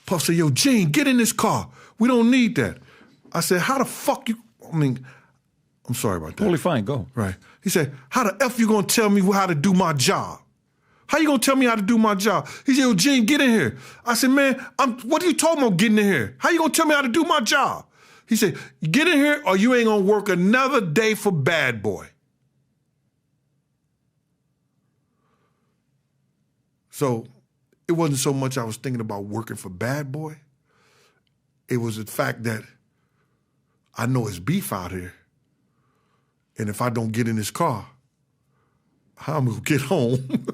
Puff said, yo, Gene, get in this car. We don't need that. I said, how the fuck you, I'm sorry about that. Totally fine, go. Right. He said, how the F you gonna tell me how to do my job? How you gonna tell me how to do my job? He said, yo, Gene, get in here. I said, man, what are you talking about getting in here? How you gonna tell me how to do my job? He said, get in here or you ain't gonna work another day for Bad Boy. So it wasn't so much I was thinking about working for Bad Boy. It was the fact that I know it's beef out here. And if I don't get in this car, how I'm gonna get home?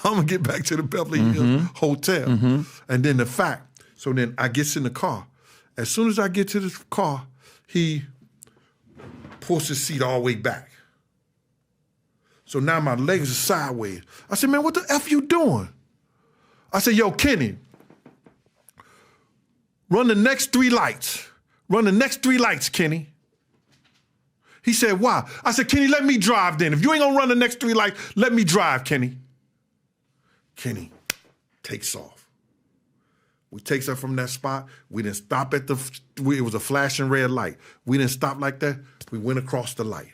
I'm gonna get back to the Beverly Hills Hotel. And then the fact, so then I gets in the car. As soon as I get to the car, he pulls his seat all the way back. So now my legs are sideways. I said, man, what the F you doing? I said, yo, Kenny, run the next 3 lights. Run the next 3 lights, Kenny. He said, why? I said, Kenny, let me drive then. If you ain't gonna run the next 3 lights, let me drive, Kenny. Kenny takes off. We takes her from that spot. We didn't stop at it was a flashing red light. We didn't stop like that. We went across the light.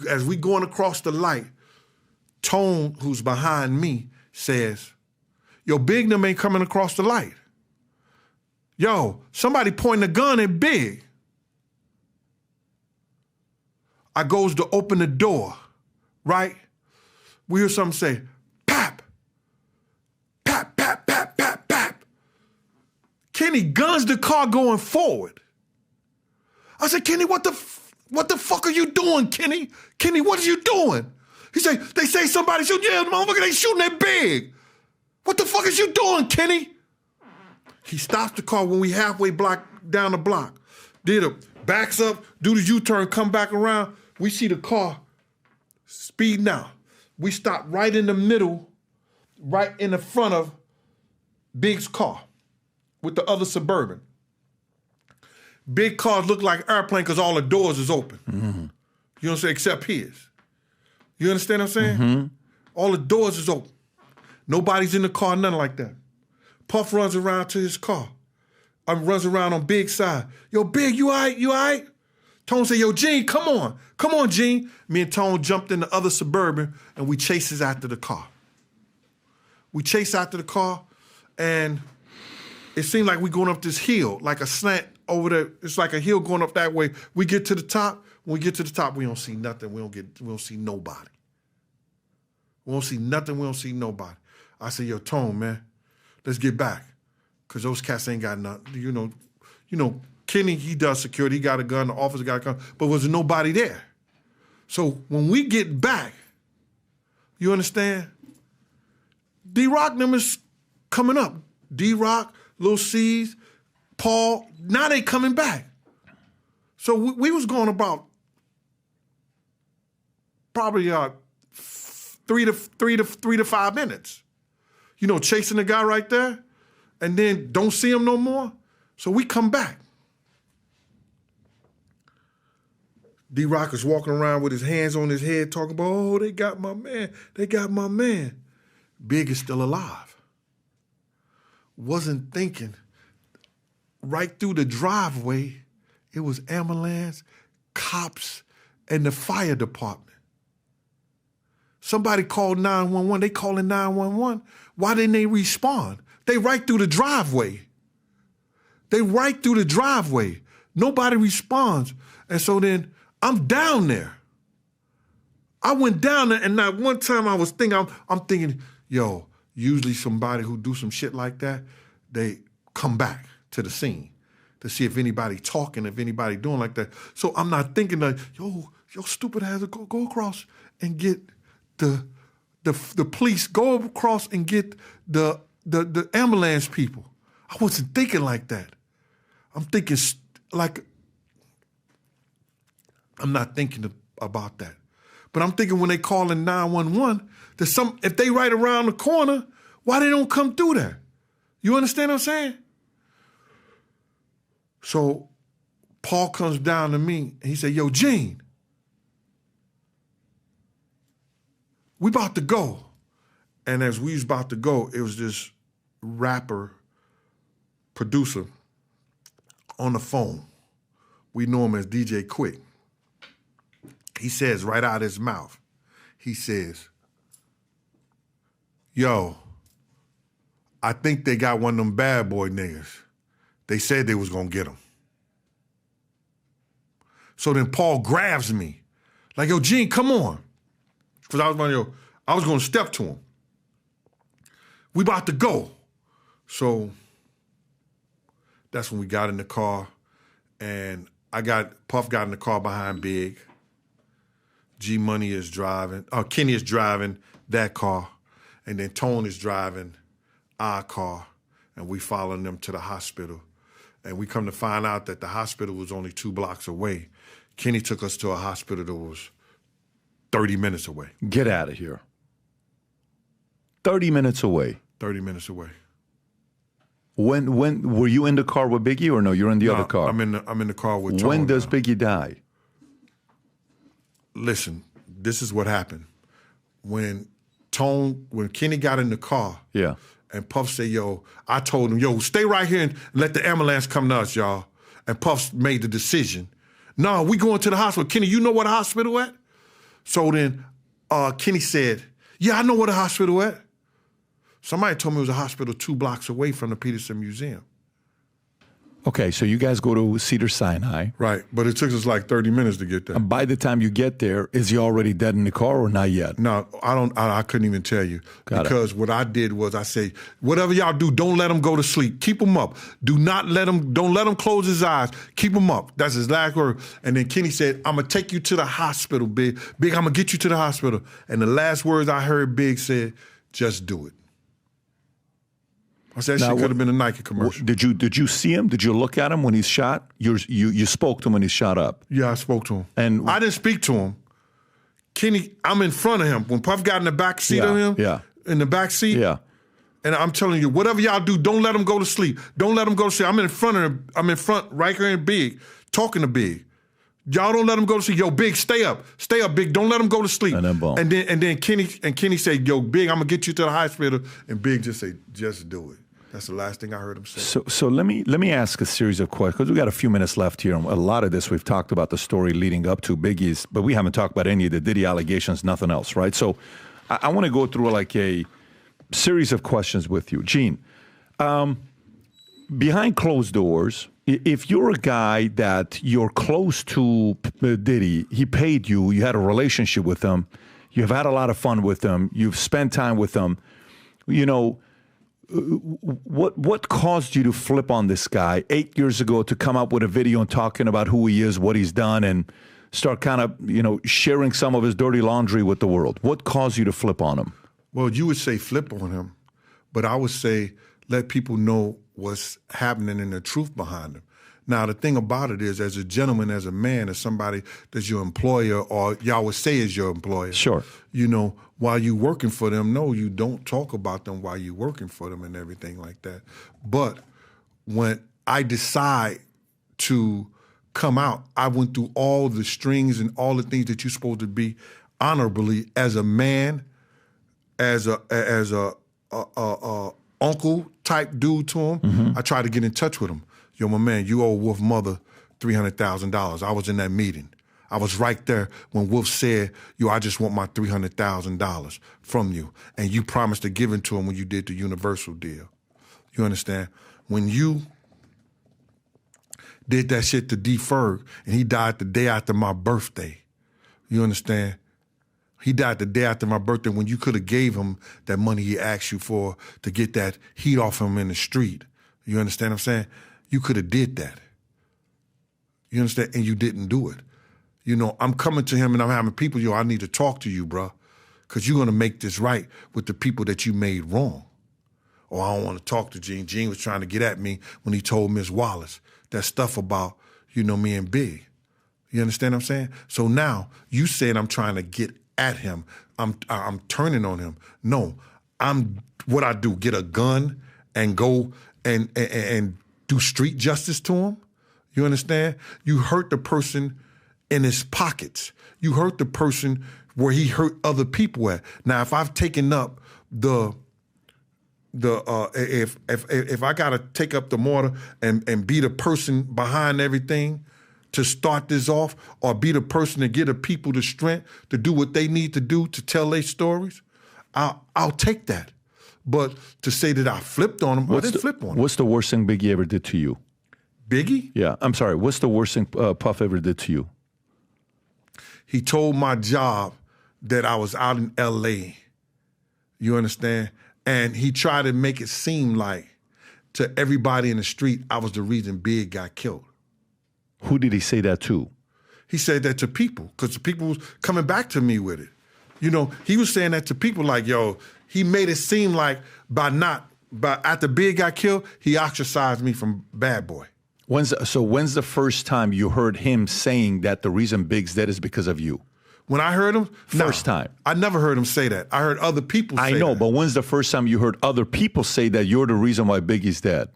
As we going across the light, Tone, who's behind me, says, yo, Big them ain't coming across the light. Yo, somebody pointing a gun at Big. I goes to open the door, right? We hear something say, pap, pap, pap, pap, pap, pap. Kenny guns the car going forward. I said, Kenny, what the fuck are you doing, Kenny? Kenny, what are you doing? He said, they say somebody shooting. Yeah, motherfucker, they shooting at Big. What the fuck is you doing, Kenny? He stops the car when we halfway down the block. Backs up, do the U-turn, come back around. We see the car speeding out. We stop right in the middle, right in the front of Big's car with the other Suburban. Big cars look like airplane because all the doors is open. Mm-hmm. You know what I'm saying? Except his. You understand what I'm saying? Mm-hmm. All the doors is open. Nobody's in the car, nothing like that. Puff runs around to his car. Runs around on Big's side. Yo, Big, you all right? You all right? Tone said, yo, Gene, come on. Come on, Gene. Me and Tone jumped in the other Suburban and we chases after the car. We chase after the car and it seemed like we going up this hill, like a slant over there. It's like a hill going up that way. We get to the top. When we get to the top, we don't see nothing. We don't see nobody. We don't see nothing. We don't see nobody. I said, yo, Tone, man, let's get back. Because those cats ain't got nothing. You know, Kenny, he does security. He got a gun. The officer got a gun. But was nobody there. So when we get back, you understand? D-Rock them is coming up. D-Rock, Lil C's, Paul, now they coming back. So we was going about probably 3 to 5 minutes. You know, chasing the guy right there, and then don't see him no more. So we come back. D-Rock is walking around with his hands on his head talking about, oh, they got my man. They got my man. Big is still alive. Wasn't thinking. Right through the driveway, it was ambulance, cops, and the fire department. Somebody called 911. They calling 911. Why didn't they respond? They right through the driveway. They right through the driveway. Nobody responds. And so then I'm down there. I went down there, and not one time I was thinking, I'm thinking, yo, usually somebody who do some shit like that, they come back to the scene to see if anybody talking, if anybody doing like that. So I'm not thinking like, yo, stupid ass, go across and get the police, go across and get the ambulance people. I wasn't thinking like that. I'm thinking like, I'm not thinking about that. But I'm thinking when they calling 911, if they right around the corner, why they don't come through there? You understand what I'm saying? So Paul comes down to me and he said, yo, Gene, we about to go. And as we was about to go, it was this rapper, producer on the phone. We know him as DJ Quick. He says right out of his mouth, he says, yo, I think they got one of them bad boy niggas. They said they was gonna get him. So then Paul grabs me, like, yo, Gene, come on. Because I was gonna step to him. We about to go. So that's when we got in the car, and Puff got in the car behind Big. G-Money is driving, Kenny is driving that car, and then Tone is driving our car, and we following them to the hospital. And we come to find out that the hospital was only 2 blocks away. Kenny took us to a hospital that was 30 minutes away. Get out of here. 30 minutes away. 30 minutes away. When were you in the car with Biggie or no? You're in the other car. I'm in the car with Tone. When does Biggie die? listen, this is what happened. When Kenny got in the car, Yeah. and Puff said, yo, I told him, yo, stay right here and let the ambulance come to us, y'all. And Puff made the decision. No, we going to the hospital. Kenny, you know where the hospital at? So then Kenny said, yeah, I know where the hospital at. Somebody told me it was a hospital 2 blocks away from the Peterson Museum. Okay, so you guys go to Cedars-Sinai. Right, but it took us like 30 minutes to get there. And by the time you get there, is he already dead in the car or not yet? No, I couldn't even tell you. Got because what I did was I said, whatever y'all do, don't let him go to sleep. Keep him up. Don't let him close his eyes. Keep him up. That's his last word. And then Kenny said, I'm going to take you to the hospital, Big. Big, I'm going to get you to the hospital. And the last words I heard Big said, just do it. I said that shit could have been a Nike commercial. Did you see him? Did you look at him when he's shot? You spoke to him when he's shot up. Yeah, I spoke to him. And I didn't speak to him. Kenny, I'm in front of him. When Puff got in the back seat of him, in the back seat, and I'm telling you, whatever y'all do, don't let him go to sleep. Don't let him go to sleep. I'm in front of him. I'm in front, right here in Big, talking to Big. Y'all don't let him go to sleep. Yo, Big, stay up, Big. Don't let him go to sleep. And then boom. And then Kenny said, yo, Big, I'm gonna get you to the hospital. And Big just said, just do it. That's the last thing I heard him say. So let me ask a series of questions, because we got a few minutes left here. And a lot of this we've talked about the story leading up to Biggie's, but we haven't talked about any of the Diddy allegations, nothing else, right? So I want to go through like a series of questions with you. Gene, behind closed doors, if you're a guy that you're close to Diddy, he paid you, you had a relationship with him, you've had a lot of fun with him, you've spent time with him, you know, what caused you to flip on this guy 8 years ago to come up with a video and talking about who he is, what he's done, and start kind of, sharing some of his dirty laundry with the world? What caused you to flip on him? Well, you would say flip on him, but I would say let people know what's happening and the truth behind him. Now, the thing about it is, as a gentleman, as a man, as somebody that's your employer, or y'all would say is your employer. Sure. While you working for them, no, you don't talk about them while you working for them and everything like that. But when I decide to come out, I went through all the strings and all the things that you're supposed to be honorably as a man, as a uncle type dude to him. Mm-hmm. I tried to get in touch with him. Yo, my man, you owe Wolf Mother $300,000. I was in that meeting. I was right there when Wolf said, yo, I just want my $300,000 from you. And you promised to give it to him when you did the Universal deal. You understand? When you did that shit to D. Ferg, and he died the day after my birthday. You understand? He died the day after my birthday when you could have gave him that money he asked you for to get that heat off him in the street. You understand what I'm saying? You could have did that. You understand? And you didn't do it. I'm coming to him and I'm having people, yo, I need to talk to you, bro, because you're going to make this right with the people that you made wrong. Or I don't want to talk to Gene. Gene was trying to get at me when he told Miss Wallace that stuff about, me and Big. You understand what I'm saying? So now you said I'm trying to get at him. I'm turning on him. No, what I do, get a gun and go and do street justice to him? You understand? You hurt the person in his pockets. You hurt the person where he hurt other people at. Now, if I've taken up if I gotta take up the mortar and be the person behind everything to start this off, or be the person to give the people the strength to do what they need to do to tell their stories, I'll take that. But to say that I flipped on him, I didn't flip on him. What's the worst thing Biggie ever did to you? Biggie? Yeah, I'm sorry. What's the worst thing Puff ever did to you? He told my job that I was out in L.A., you understand? And he tried to make it seem like to everybody in the street I was the reason Big got killed. Who did he say that to? He said that to people, because the people was coming back to me with it. He was saying that to people like, yo, he made it seem like after Big got killed, he ostracized me from Bad Boy. When's the first time you heard him saying that the reason Big's dead is because of you? When I heard him? First time. I never heard him say that. I heard other people say that. I know, but when's the first time you heard other people say that you're the reason why Biggie's dead?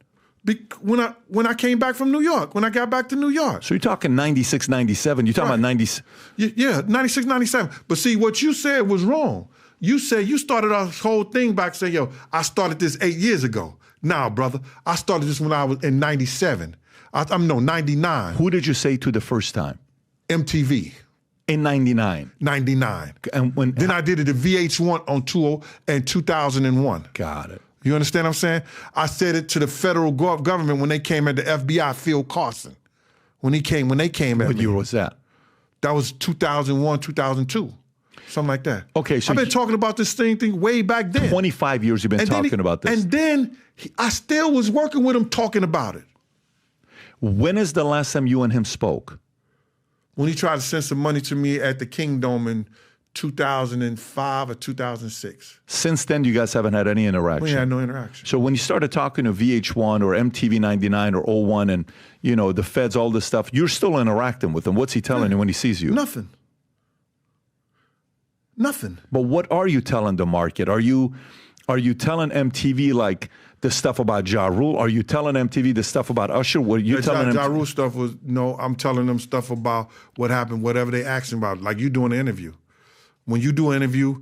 When I came back from New York, when I got back to New York. So you're talking 96, 97. You're talking about 90. Yeah, 96, 97. But see, what you said was wrong. You said you started our whole thing back saying, yo, I started this 8 years ago. Nah, brother, I started this when I was in 97. 99. Who did you say to the first time? MTV. In 99. 99. And then I did it at VH1 on TUDO in 2001. Got it. You understand what I'm saying? I said it to the federal government when they came at the FBI, Phil Carson. When they came at me. What year was that? That was 2001, 2002. Something like that. Okay, so I've been talking about this thing way back then. 25 years you've been talking about this. And then I still was working with him talking about it. When is the last time you and him spoke? When he tried to send some money to me at the Kingdom in 2005 or 2006. Since then, you guys haven't had any interaction? We had no interaction. So when you started talking to VH1 or MTV 99 or 01 and, you know, the feds, all this stuff, you're still interacting with him. What's he telling you when he sees you? Nothing. Nothing. But what are you telling the market? Are you telling MTV like the stuff about Ja Rule? Are you telling MTV the stuff about Usher? What are you telling them? Ja Rule stuff was, no, I'm telling them stuff about what happened, whatever they asked me about, like you doing an interview. When you do an interview,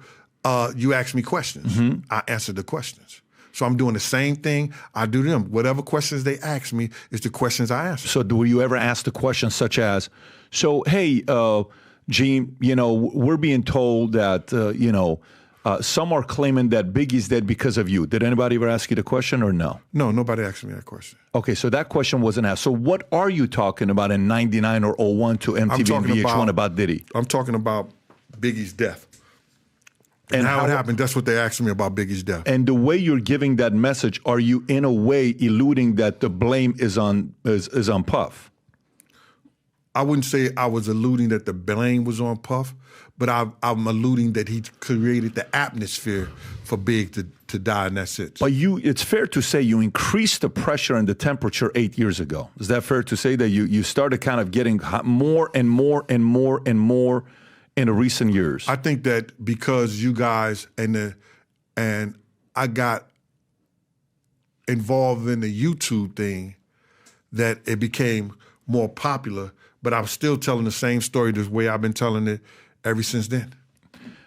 you ask me questions. Mm-hmm. I answer the questions. So I'm doing the same thing I do to them. Whatever questions they ask me is the questions I answer. So do you ever ask the questions such as, so, hey, Gene, you know, we're being told that, you know, some are claiming that Biggie's dead because of you. Did anybody ever ask you the question or no? No, nobody asked me that question. Okay, so that question wasn't asked. So what are you talking about in 99 or 01 to MTV and VH1 about Diddy? I'm talking about Biggie's death. And how it happened, that's what they asked me about Biggie's death. And the way you're giving that message, are you in a way eluding that the blame is on Puff? I wouldn't say I was alluding that the blame was on Puff, but I'm alluding that he created the atmosphere for Big to die, and that's it. But it's fair to say you increased the pressure and the temperature 8 years ago. Is that fair to say that you started kind of getting more and more and more and more in the recent years? I think that because you guys and I got involved in the YouTube thing, that it became more popular. But I'm still telling the same story the way I've been telling it ever since then.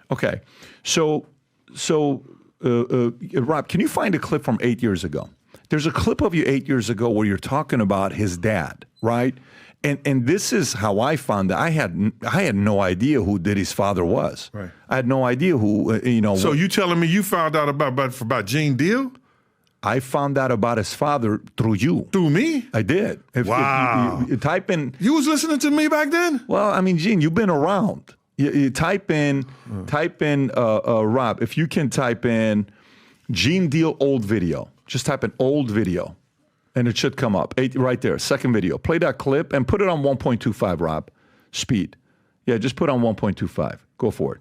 Okay, so Rob, can you find a clip from 8 years ago? There's a clip of you 8 years ago where you're talking about his dad, right? And this is how I found that I had no idea who Diddy's father was. Right. I had no idea who, you know. So you telling me you found out about Gene Deal? I found out about his father through you. Through me? I did. Wow. If you type in. You was listening to me back then? Well, I mean, Gene, you've been around. You type in, Rob, if you can type in Gene Deal old video. Just type in old video. And it should come up. Right there, second video. Play that clip and put it on 1.25, Rob. Speed. Yeah, just put on 1.25. Go for it.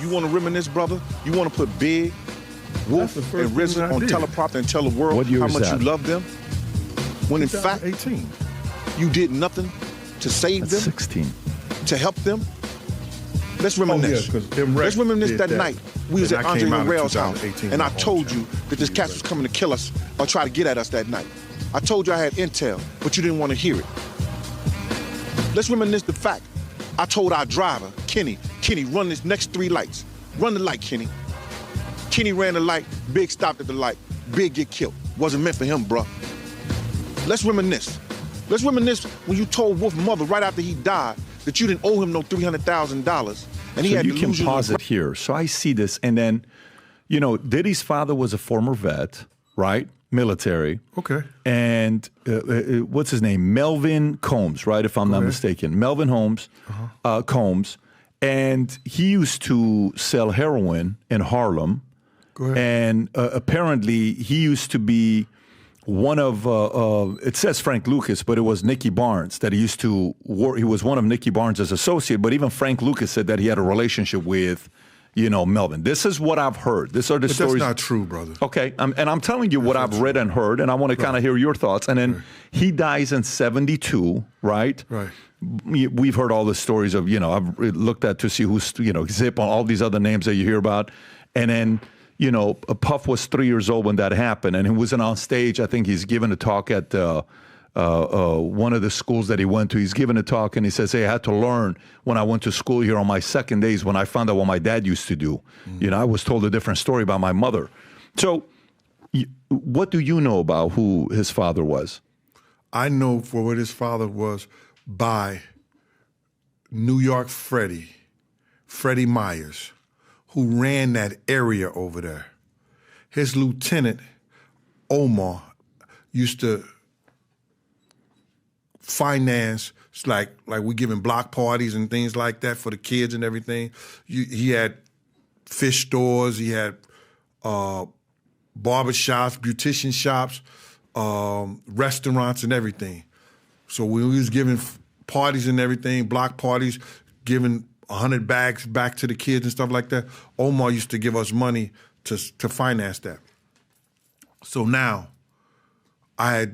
You want to reminisce, brother? You want to put Big, Wolf, and RZA on teleprompter and tell the world how much you love them? When in fact, 18. You did nothing to save them? 16. To help them? Let's reminisce. Let's reminisce that night. We was at Andre Harrell's house, and I told you that this cat was coming to kill us or try to get at us that night. I told you I had intel, but you didn't want to hear it. Let's reminisce the fact. I told our driver, Kenny, run this next 3 lights. Run the light, Kenny. Kenny ran the light, Big stopped at the light. Big get killed. Wasn't meant for him, bruh. Let's reminisce. Let's reminisce when you told Wolf's mother right after he died that you didn't owe him no $300,000, and he had to lose you. You can pause it here. So I see this, and then, you know, Diddy's father was a former vet, right? Military. Okay. And what's his name? Melvin Combs, right? If I'm not mistaken. Melvin Combs. And he used to sell heroin in Harlem. Go ahead. And apparently he used to be one of, it says Frank Lucas, but it was Nicky Barnes that he used to work. He was one of Nicky Barnes' associate, but even Frank Lucas said that he had a relationship with Melvin. This is what I've heard. These are the stories. That's not true, brother. Okay, and I'm telling you what I've read and heard, and I want to kind of hear your thoughts. And then he dies in 72, right? Right. We've heard all the stories of, I've looked at to see who's, Zip, all these other names that you hear about. And then, Puff was 3 years old when that happened, and he wasn't on stage. I think he's given a talk at one of the schools that he went to. He's given a talk, and he says, hey, I had to learn when I went to school here on my second days when I found out what my dad used to do. I was told a different story about my mother. So what do you know about who his father was? I know for what his father was by New York Freddie Myers, who ran that area over there. His lieutenant, Omar, used to finance, like we giving block parties and things like that for the kids and everything. He had fish stores, he had barber shops, beautician shops, restaurants and everything. So when we was giving parties and everything, block parties, giving 100 bags back to the kids and stuff like that, Omar used to give us money to finance that. So now, I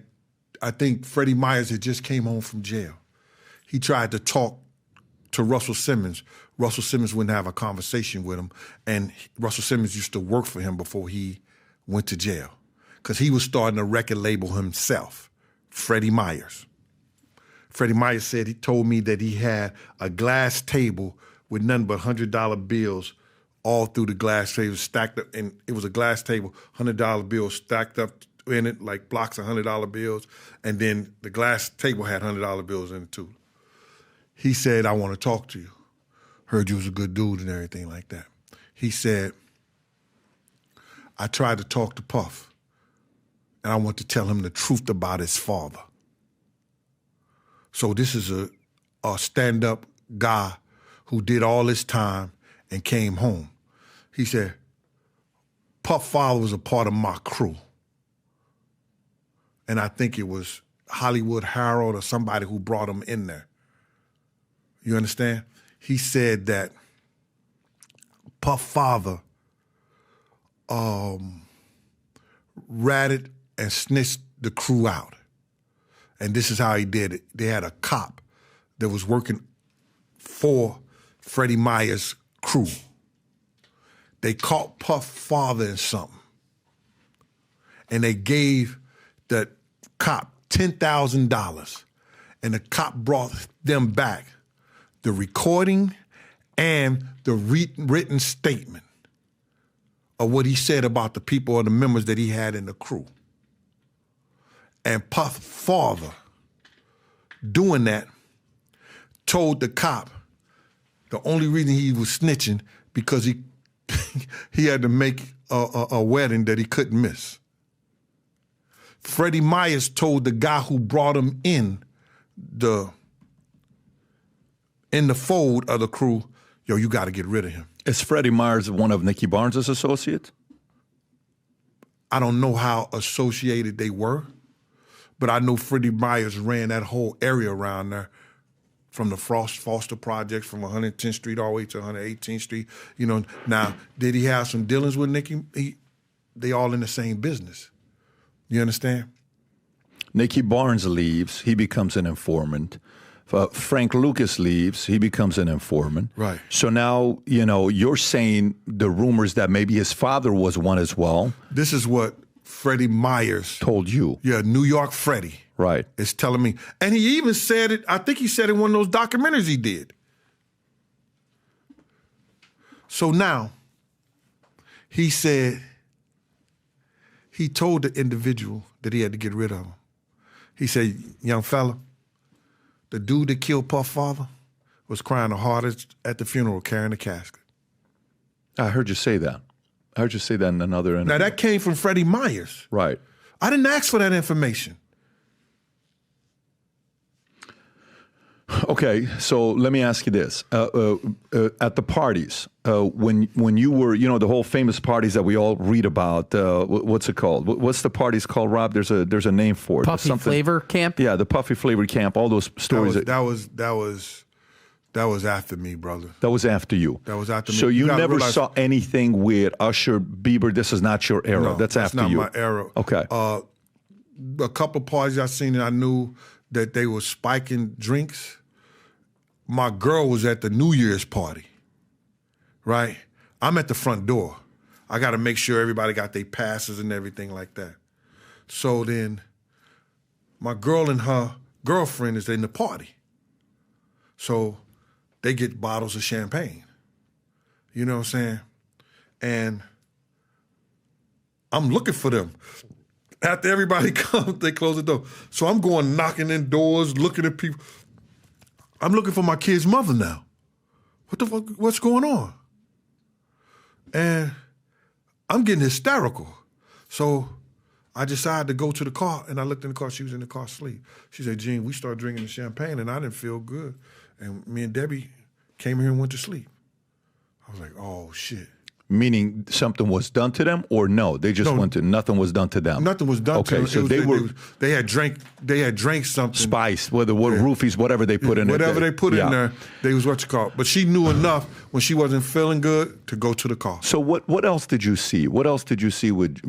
think Freddie Myers had just came home from jail. He tried to talk to Russell Simmons. Russell Simmons wouldn't have a conversation with him, and Russell Simmons used to work for him before he went to jail, because he was starting a record label himself, Freddie Myers. Freddie Myers said, he told me that he had a glass table with nothing but $100 bills all through the glass table stacked up, and it was a glass table, $100 bills stacked up in it, like blocks of $100 bills, and then the glass table had $100 bills in it too. He said, I want to talk to you. Heard you was a good dude and everything like that. He said, I tried to talk to Puff, and I want to tell him the truth about his father. So this is a stand-up guy who did all this time and came home. He said, Puff's father was a part of my crew. And I think it was Hollywood Harold or somebody who brought him in there. You understand? He said that Puff's father ratted and snitched the crew out. And this is how he did it. They had a cop that was working for Freddie Myers' crew. They caught Puff's father in something. And they gave the cop $10,000. And the cop brought them back the recording and the written statement of what he said about the people or the members that he had in the crew. And Puff's father, doing that, told the cop the only reason he was snitching because he he had to make a wedding that he couldn't miss. Freddie Myers told the guy who brought him in the fold of the crew, yo, you got to get rid of him. Is Freddie Myers one of Nicky Barnes' associates? I don't know how associated they were, but I know Freddie Myers ran that whole area around there, from the Foster Projects, from 110th Street all the way to 118th Street. You know, now, did he have some dealings with Nicky? They all in the same business. You understand? Nicky Barnes leaves, he becomes an informant. Frank Lucas leaves, he becomes an informant. Right. So now, you know, you're saying the rumors that maybe his father was one as well. This is what Freddie Myers told you. Yeah, New York Freddie. Right. Is telling me. And he even said it, I think he said it in one of those documentaries he did. So now, he said, he told the individual that he had to get rid of him. He said, young fella, the dude that killed Puff's father was crying the hardest at the funeral carrying the casket. I heard you say that. I heard you say that in another interview. Now, that came from Freddie Myers. Right. I didn't ask for that information. Okay, so let me ask you this. At the parties, when you were, you know, the whole famous parties that we all read about, what's it called? What's the parties called, Rob? There's a name for it. Puffy Flavor Camp? Yeah, the Puffy Flavor Camp, all those stories. That was That was after me, brother. That was after you. That was after me. So you never saw anything with Usher, Bieber. This is not your era. No, that's after you. That's not my era. Okay. A couple parties I seen, and I knew that they were spiking drinks. My girl was at the New Year's party, right? I'm at the front door. I got to make sure everybody got their passes and everything like that. So then my girl and her girlfriend is in the party. So they get bottles of champagne. You know what I'm saying? And I'm looking for them. After everybody comes, they close the door. So I'm going knocking in doors, looking at people. I'm looking for my kid's mother now. What the fuck, what's going on? And I'm getting hysterical. So I decided to go to the car, and I looked in the car. She was in the car asleep. She said, Gene, we started drinking the champagne, and I didn't feel good. And me and Debbie came here and went to sleep. I was like, oh, shit. Meaning something was done to them, or no? They just went to, nothing was done to them? Nothing was done to them. So they had drank something. Spice, whether roofies, whatever they put in it. Whatever they put in there, they was what you call. But she knew enough when she wasn't feeling good to go to the car. So what else did you see? What else did you see with,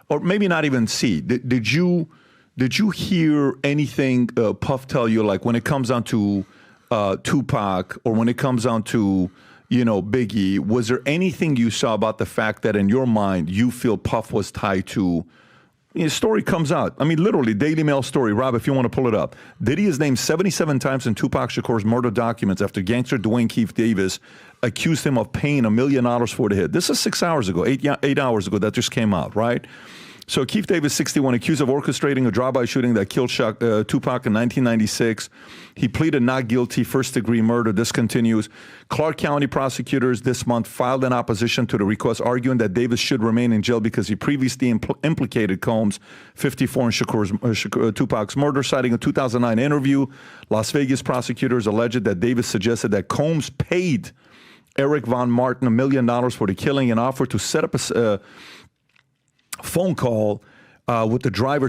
or maybe not even see? Did you hear anything Puff tell you, like when it comes down to Tupac, or when it comes down to Biggie, was there anything you saw about the fact that in your mind you feel Puff was tied to? The story comes out. I mean, literally, Daily Mail story. Rob, if you want to pull it up. Diddy is named 77 times in Tupac Shakur's murder documents after gangster Dwayne Keith Davis accused him of paying $1 million for the hit. This is 6 hours ago, 8 hours ago that just came out, right? So Keith Davis, 61, accused of orchestrating a drive-by shooting that killed Tupac in 1996. He pleaded not guilty, first-degree murder. This continues. Clark County prosecutors this month filed an opposition to the request, arguing that Davis should remain in jail because he previously implicated Combs, 54, in Tupac's murder. Citing a 2009 interview, Las Vegas prosecutors alleged that Davis suggested that Combs paid Eric Von Martin $1 million for the killing and offered to set up a phone call with the driver,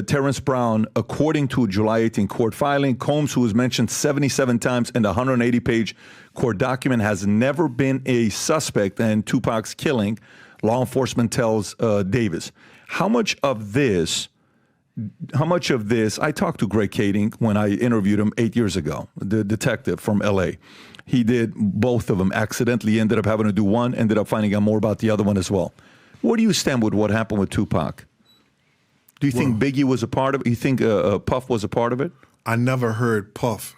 Terrence Brown, according to a July 18 court filing. Combs, who was mentioned 77 times in the 180-page court document, has never been a suspect in Tupac's killing, law enforcement tells Davis. How much of this, I talked to Greg Kading when I interviewed him 8 years ago, the detective from L.A. He did both of them, accidentally ended up having to do one, ended up finding out more about the other one as well. Where do you stand with what happened with Tupac? Do you think Biggie was a part of it? You think Puff was a part of it? I never heard Puff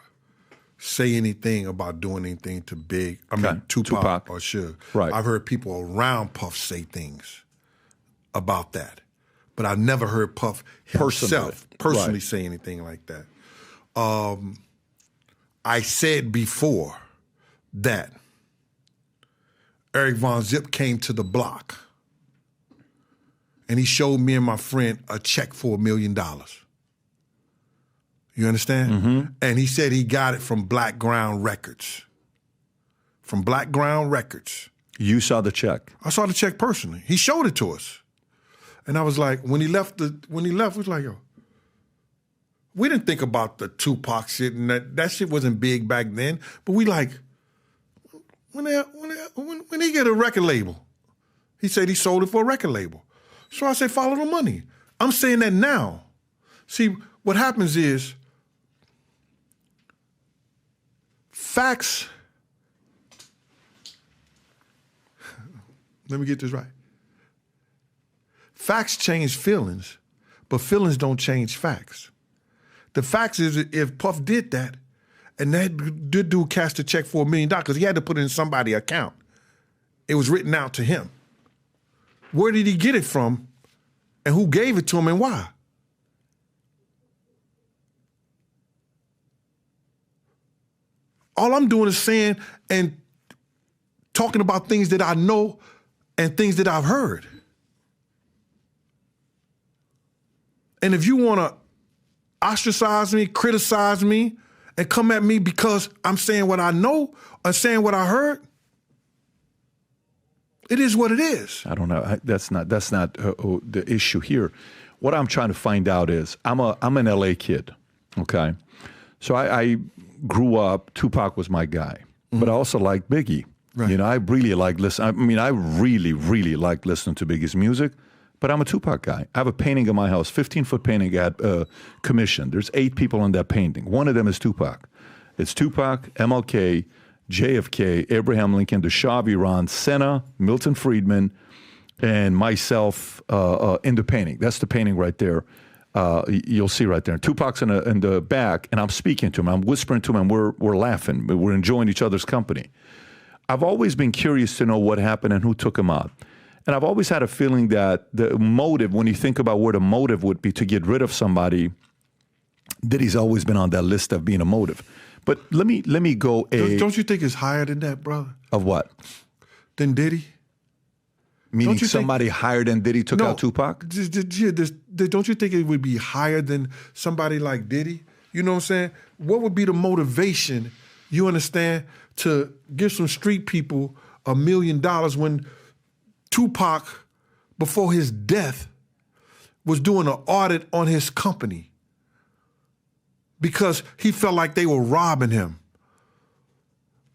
say anything about doing anything to Tupac or Suge. Right. I've heard people around Puff say things about that, but I never heard Puff himself personally say anything like that. I said before that Eric Von Zip came to the block and he showed me and my friend a check for $1 million. You understand? Mm-hmm. And he said he got it from Black Ground Records. From Black Ground Records. You saw the check? I saw the check personally. He showed it to us. And I was like, when he left, we was like, yo, we didn't think about the Tupac shit, and that shit wasn't big back then. But we like, when he get a record label, he said he sold it for a record label. So I say, follow the money. I'm saying that now. See, what happens is facts, let me get this right. Facts change feelings, but feelings don't change facts. The facts is if Puff did that, and that dude cashed a check for $1 million, because he had to put it in somebody's account. It was written out to him. Where did he get it from, and who gave it to him, and why? All I'm doing is saying and talking about things that I know and things that I've heard. And if you want to ostracize me, criticize me, and come at me because I'm saying what I know or saying what I heard, it is what it is. I don't know. That's not the issue here. What I'm trying to find out is I'm an LA kid, okay? So I grew up, Tupac was my guy. But I also liked Biggie. Right. You know, I really like I really, really like listening to Biggie's music, but I'm a Tupac guy. I have a painting in my house, 15-foot painting at commissioned. There's 8 people on that painting. One of them is Tupac. It's Tupac, MLK, JFK, Abraham Lincoln, the Shah of Iran, Senna, Milton Friedman, and myself in the painting. That's the painting right there. You'll see right there. Tupac's in the back, and I'm speaking to him. I'm whispering to him, and we're laughing. We're enjoying each other's company. I've always been curious to know what happened and who took him out. And I've always had a feeling that the motive, when you think about where the motive would be to get rid of somebody, Diddy's always been on that list of being a motive. But let me go Don't you think it's higher than that, brother? Of what? Than Diddy? Meaning somebody higher than Diddy took out Tupac? Don't you think it would be higher than somebody like Diddy? You know what I'm saying? What would be the motivation, you understand, to give some street people $1 million when Tupac, before his death, was doing an audit on his company because he felt like they were robbing him?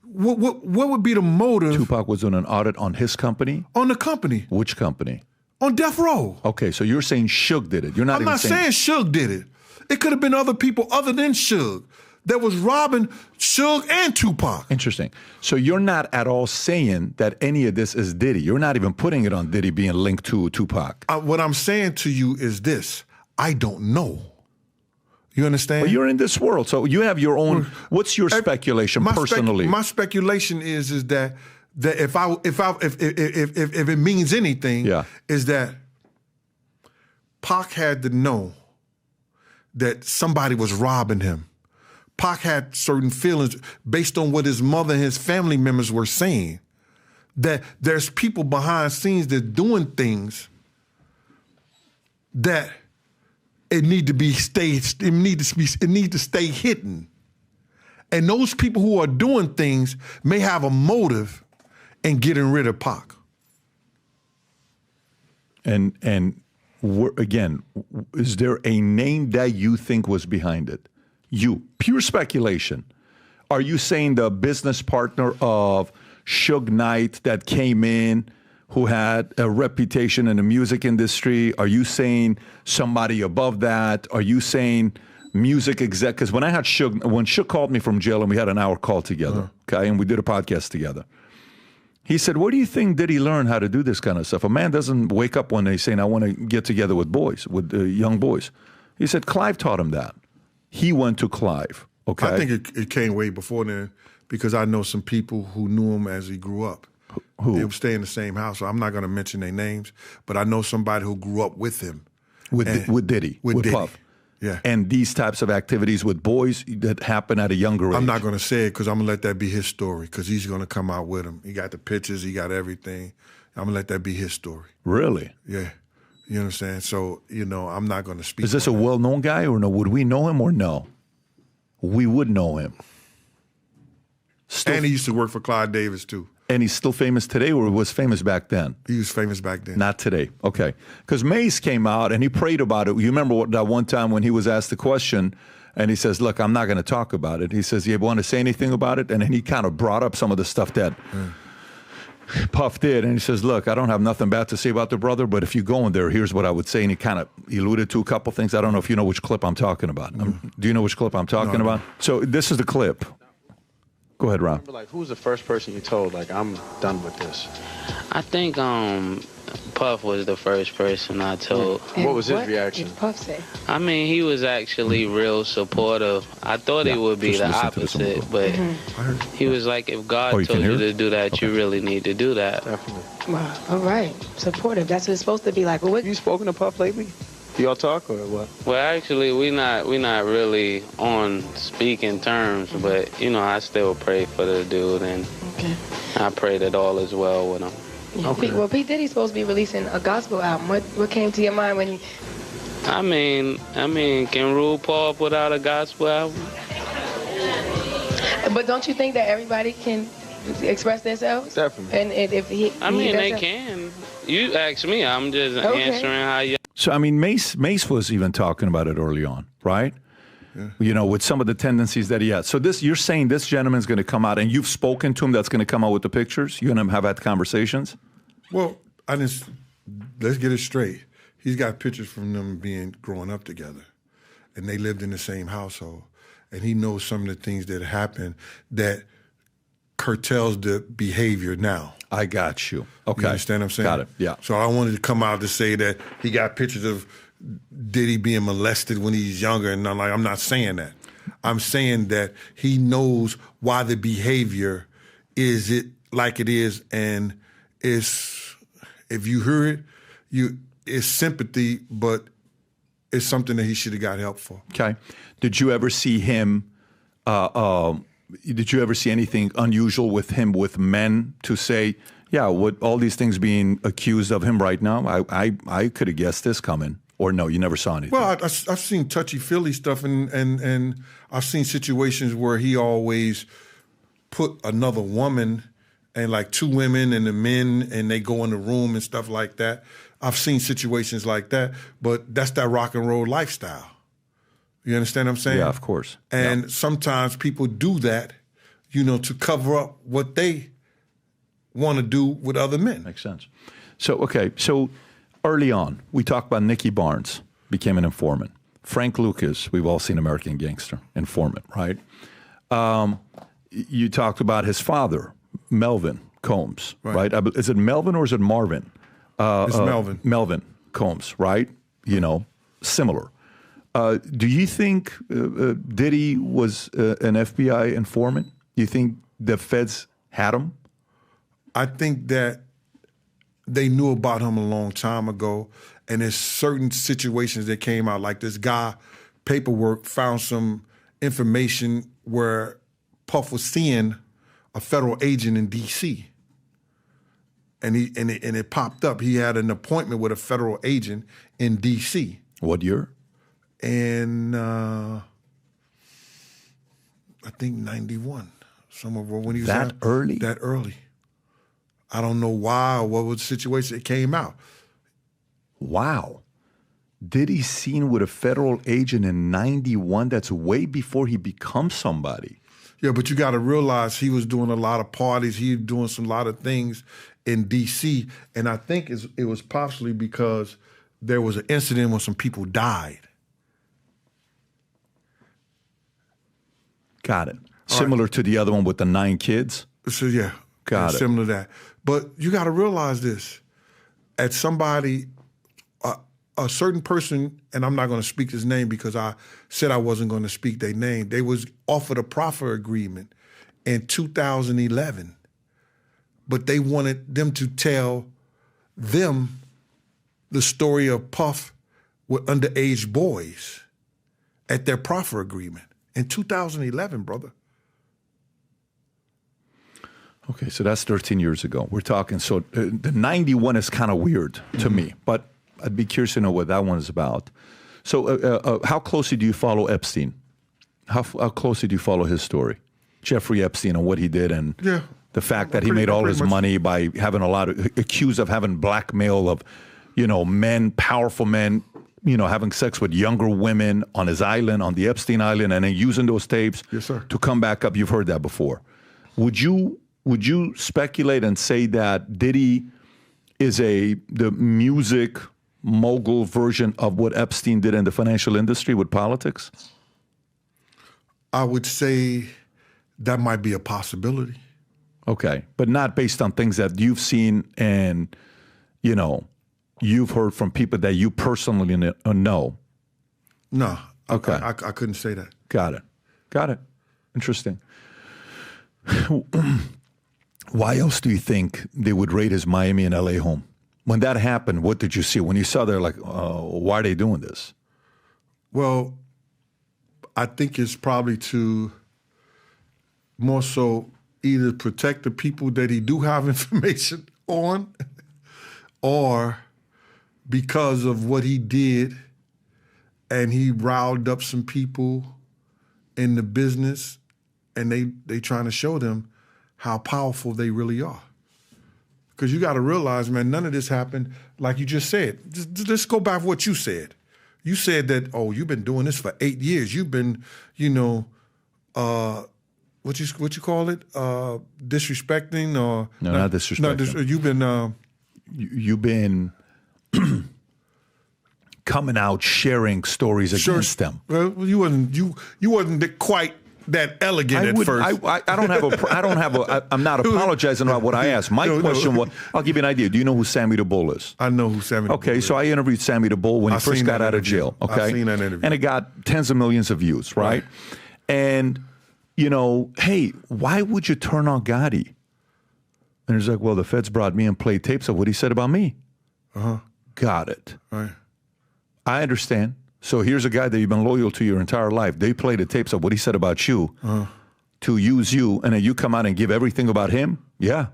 What would be the motive? Tupac was doing an audit on his company? On the company. Which company? On Death Row. Okay, so you're saying Suge did it. You're not I'm not saying Suge did it. It could have been other people other than Suge that was robbing Suge and Tupac. Interesting. So you're not at all saying that any of this is Diddy. You're not even putting it on Diddy being linked to Tupac. What I'm saying to you is this. I don't know. You understand? Well, you're in this world, so you have your own. What's your speculation personally? My speculation is that if it means anything, is that Pac had to know that somebody was robbing him. Pac had certain feelings based on what his mother and his family members were saying. That there's people behind scenes that doing things that it need to stay hidden. And those people who are doing things may have a motive in getting rid of Pac. And again, is there a name that you think was behind it? You, pure speculation. Are you saying the business partner of Suge Knight that came in, who had a reputation in the music industry? Are you saying somebody above that? Are you saying music exec? Because when Suge called me from jail and we had an hour call together, okay, and we did a podcast together, he said, where do you think did he learn how to do this kind of stuff? A man doesn't wake up one day saying, I want to get together with boys, with young boys. He said, Clive taught him that. He went to Clive, okay? I think it came way before then because I know some people who knew him as he grew up. Who? They would stay in the same house. So I'm not going to mention their names, but I know somebody who grew up with him. With Diddy? With Diddy. Puff? Yeah. And these types of activities with boys that happen at a younger age? I'm not going to say it because I'm going to let that be his story because he's going to come out with him. He got the pictures. He got everything. I'm going to let that be his story. Really? Yeah. You understand? So, I'm not going to speak. Is this a well-known guy or no? Would we know him or no? We would know him. And he used to work for Clyde Davis, too. And he's still famous today or was famous back then? He was famous back then. Not today. Okay. Because Mace came out and he prayed about it. You remember that one time when he was asked the question and he says, look, I'm not going to talk about it. He says, you want to say anything about it? And then he kind of brought up some of the stuff that Puff did. And he says, look, I don't have nothing bad to say about the brother, but if you go in there, here's what I would say. And he kind of alluded to a couple things. I don't know if you know which clip I'm talking about. Do you know which clip I'm talking about? So this is the clip. Go ahead, Rob. Who was the first person you told, I'm done with this? I think Puff was the first person I told. What was his reaction? What did Puff say? I mean, he was actually real supportive. I thought it would be the opposite, but he was like, if God told you to do that, you really need to do that. Definitely. Wow, all right. Supportive. That's what it's supposed to be like. Have you spoken to Puff lately? Do y'all talk or what? Well, actually, we not really on speaking terms, but I still pray for the dude, and I pray that all is well with him. Yeah, okay. Well, P. Diddy's supposed to be releasing a gospel album. What came to your mind when you? I mean, can RuPaul put out a gospel album? But don't you think that everybody can express themselves? Definitely. And if he, they can. You ask me, I'm just answering how you. So, I mean, Mace was even talking about it early on, right? you know, with some of the tendencies that he has. So you're saying this gentleman's going to come out, and you've spoken to him that's going to come out with the pictures? You and him have had conversations? Well, let's get it straight. He's got pictures from them growing up together, and they lived in the same household. And he knows some of the things that happened that curtails the behavior now. I got you. Okay. You understand what I'm saying? Got it, yeah. So I wanted to come out to say that he got pictures of Diddy being molested when he's younger, and I'm not saying that. I'm saying that he knows why the behavior is it like it is, and it's, if you hear it, it's sympathy, but it's something that he should have got help for. Okay. Did you ever see him, did you ever see anything unusual with him with men to say, yeah, with all these things being accused of him right now, I could have guessed this coming? Or no, you never saw anything? Well, I've seen touchy-feely stuff, and I've seen situations where he always put another woman and like two women and the men, and they go in the room and stuff like that. I've seen situations like that, but that's that rock and roll lifestyle. You understand what I'm saying? Yeah, of course. And sometimes people do that, you know, to cover up what they want to do with other men. Makes sense. So, okay, so early on, we talked about Nicky Barnes became an informant. Frank Lucas, we've all seen American Gangster, informant, right? You talked about his father, Melvin Combs, right? Is it Melvin or is it Marvin? It's Melvin. Melvin Combs, right? You know, similar. Do you think Diddy was an FBI informant? Do you think the feds had him? I think that they knew about him a long time ago, and there's certain situations that came out, like this guy, paperwork, found some information where Puff was seeing a federal agent in D.C., and it popped up. He had an appointment with a federal agent in D.C. What year? And I think 91. Somewhere when he was that early. That early. I don't know why or what was the situation. It came out. Wow. Diddy seen with a federal agent in 91? That's way before he becomes somebody. Yeah, but you got to realize he was doing a lot of parties. He was doing some lot of things in D.C., and I think it was possibly because there was an incident when some people died. Got it. Similar to the other one with the 9 kids? So, yeah. Got it. Similar to that. But you got to realize this. At somebody, a certain person, and I'm not going to speak his name because I said I wasn't going to speak their name, they was offered a proffer agreement in 2011. But they wanted them to tell them the story of Puff with underage boys at their proffer agreement in 2011, brother. Okay, so that's 13 years ago. We're talking, so the 91 is kind of weird to me, but I'd be curious to know what that one is about. So how closely do you follow Epstein? How closely do you follow his story? Jeffrey Epstein and what he did, and the fact that he made all his money by having accused of having blackmail of, men, powerful men, having sex with younger women on his island, on the Epstein Island, and then using those tapes to come back up. You've heard that before. Would you speculate and say that Diddy is the music mogul version of what Epstein did in the financial industry with politics? I would say that might be a possibility. Okay, but not based on things that you've seen and, you've heard from people that you personally know. No. Okay. I couldn't say that. Got it. Interesting. Why else do you think they would raid his Miami and LA home? When that happened, what did you see? When you saw there, why are they doing this? Well, I think it's probably to more so either protect the people that he do have information on, or because of what he did, and he riled up some people in the business, and they trying to show them how powerful they really are. Because you got to realize, man, none of this happened like you just said. Just go back to what you said. You said that, oh, you've been doing this for 8 years. You've been, you know, what you call it? Disrespecting or no, not disrespecting. No, you've been coming out sharing stories against them. Well, you wasn't quite that elegant at first. I'm not apologizing about what I asked. My question was, I'll give you an idea. Do you know who Sammy the Bull is? I know who Sammy the Bull is. Okay, so I interviewed Sammy the Bull when he first got out of jail. Okay, I've seen that interview. And it got tens of millions of views, right? And, you know, hey, why would you turn on Gotti? And he's like, well, the feds brought me and played tapes of what he said about me. Got it. Right. I understand. So here's a guy that you've been loyal to your entire life. They play the tapes of what he said about you to use you, and then you come out and give everything about him? Yeah.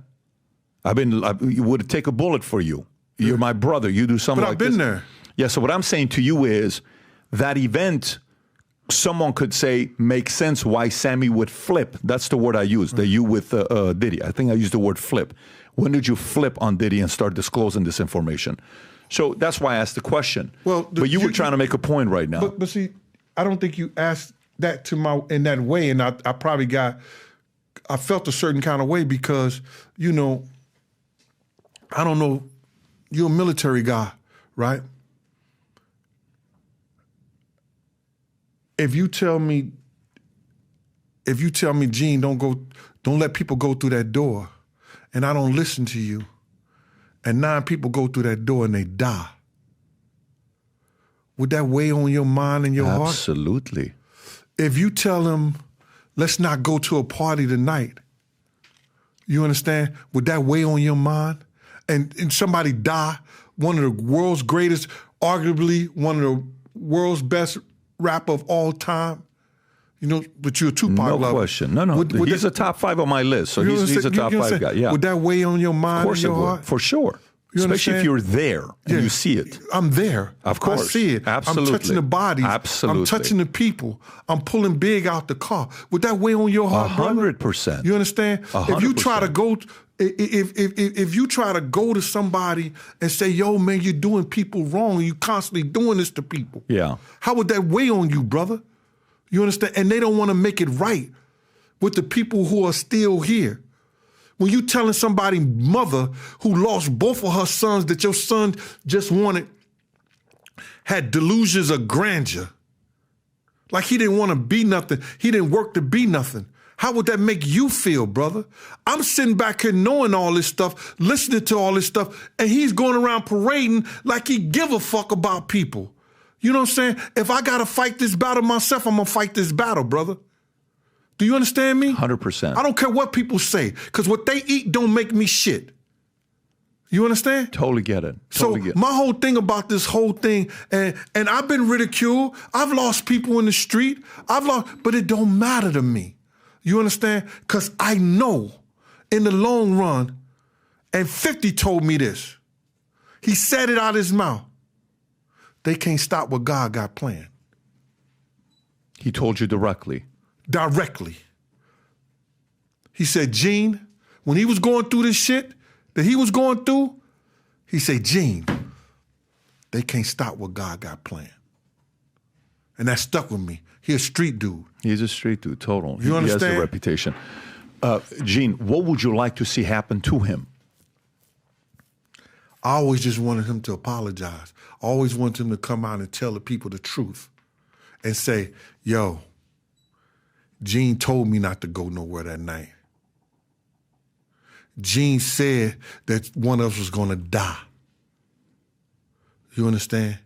You would take a bullet for you. You're my brother. You do something like this. But I've been there. Yeah, so what I'm saying to you is that event, someone could say, makes sense why Sammy would flip. That's the word I used, the you with Diddy. I think I used the word flip. When did you flip on Diddy and start disclosing this information? So that's why I asked the question. Well, but you were trying to make a point right now. But see, I don't think you asked that in that way, and I probably I felt a certain kind of way because, you know, I don't know, you're a military guy, right? If you tell me, Gene, don't let people go through that door, and I don't listen to you, and 9 people go through that door and they die, would that weigh on your mind and your heart? Absolutely. If you tell them, let's not go to a party tonight, you understand? Would that weigh on your mind? And somebody die, one of the world's greatest, arguably one of the world's best rapper of all time, you know, but you're a Tupac lover. No question. No. He's a top 5 on my list, so he's a top 5 guy. Yeah. Would that weigh on your mind and your heart? Of course it would, for sure. Especially if you're there and you see it. I'm there. Of course. I see it. Absolutely. I'm touching the bodies. Absolutely. I'm touching the people. I'm pulling Big out the car. Would that weigh on your heart, 100%. You understand? 100%. If you try to go, if you try to go to somebody and say, yo, man, you're doing people wrong, and you constantly doing this to people. Yeah. How would that weigh on you, brother? You understand? And they don't want to make it right with the people who are still here. When you telling somebody, mother who lost both of her sons that your son just had delusions of grandeur, like he didn't want to be nothing, he didn't work to be nothing. How would that make you feel, brother? I'm sitting back here knowing all this stuff, listening to all this stuff, and he's going around parading like he give a fuck about people. You know what I'm saying? If I got to fight this battle myself, I'm going to fight this battle, brother. Do you understand me? 100%. I don't care what people say, because what they eat don't make me shit. You understand? Totally get it. My whole thing about this whole thing, and I've been ridiculed. I've lost people in the street. But it don't matter to me. You understand? Because I know in the long run, and 50 told me this. He said it out his mouth. They can't stop what God got planned. He told you directly. Directly. He said, Gene, when he was going through this shit that he was going through, he said, Gene, they can't stop what God got planned. And that stuck with me. He's a street dude. He's a street dude, total. You understand? He has the reputation. Gene, what would you like to see happen to him? I always just wanted him to apologize. I always wanted him to come out and tell the people the truth and say, yo, Gene told me not to go nowhere that night. Gene said that one of us was going to die. You understand?